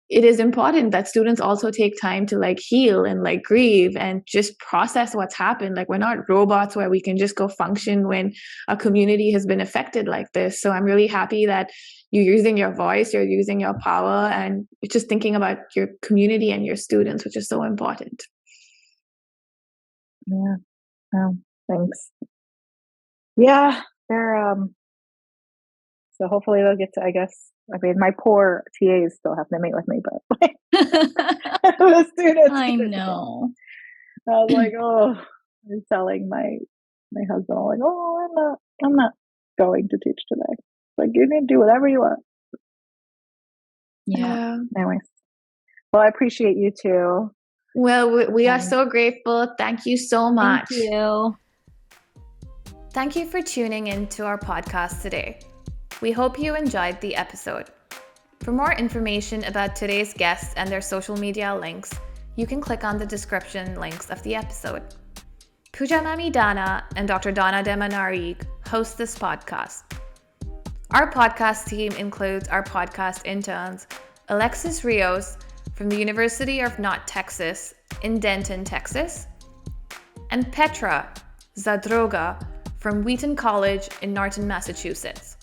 Speaker 3: it is important that students also take time to, like, heal and, like, grieve and just process what's happened. Like, we're not robots where we can just go function when a community has been affected like this. So I'm really happy that you're using your voice, you're using your power, and you're just thinking about your community and your students, which is so important.
Speaker 4: Yeah. Thanks. Yeah, they're so hopefully they'll get to, I guess, I mean, my poor TAs still have to meet with me, but the students.
Speaker 5: I know.
Speaker 4: I was like, oh, I'm telling my husband, I'm like, oh, I'm not going to teach today. Like, you can do whatever you want.
Speaker 5: Yeah.
Speaker 4: Anyways, well, I appreciate you too.
Speaker 3: Well, we are so grateful. Thank you so much.
Speaker 5: Thank you.
Speaker 3: Thank you for tuning in to our podcast today. We hope you enjoyed the episode. For more information about today's guests and their social media links, you can click on the description links of the episode. Pooja Mami Dana and Dr. Donna Demanarig host this podcast. Our podcast team includes our podcast interns, Alexis Rios from the University of North Texas in Denton, Texas, and Petra Zadroga from Wheaton College in Norton, Massachusetts.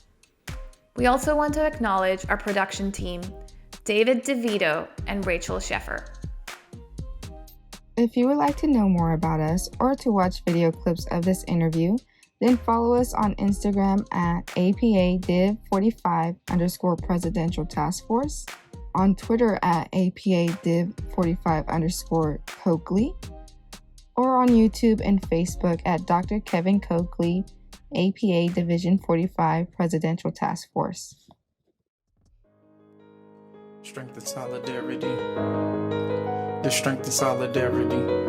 Speaker 3: We also want to acknowledge our production team, David DeVito and Rachel Sheffer.
Speaker 6: If you would like to know more about us or to watch video clips of this interview, then follow us on Instagram at APADiv45_Presidential Task Force, on Twitter at APADiv45_Coakley, or on YouTube and Facebook at Dr. Kevin Coakley, APA Division 45 Presidential Task Force.
Speaker 2: Strength and solidarity. The strength and solidarity.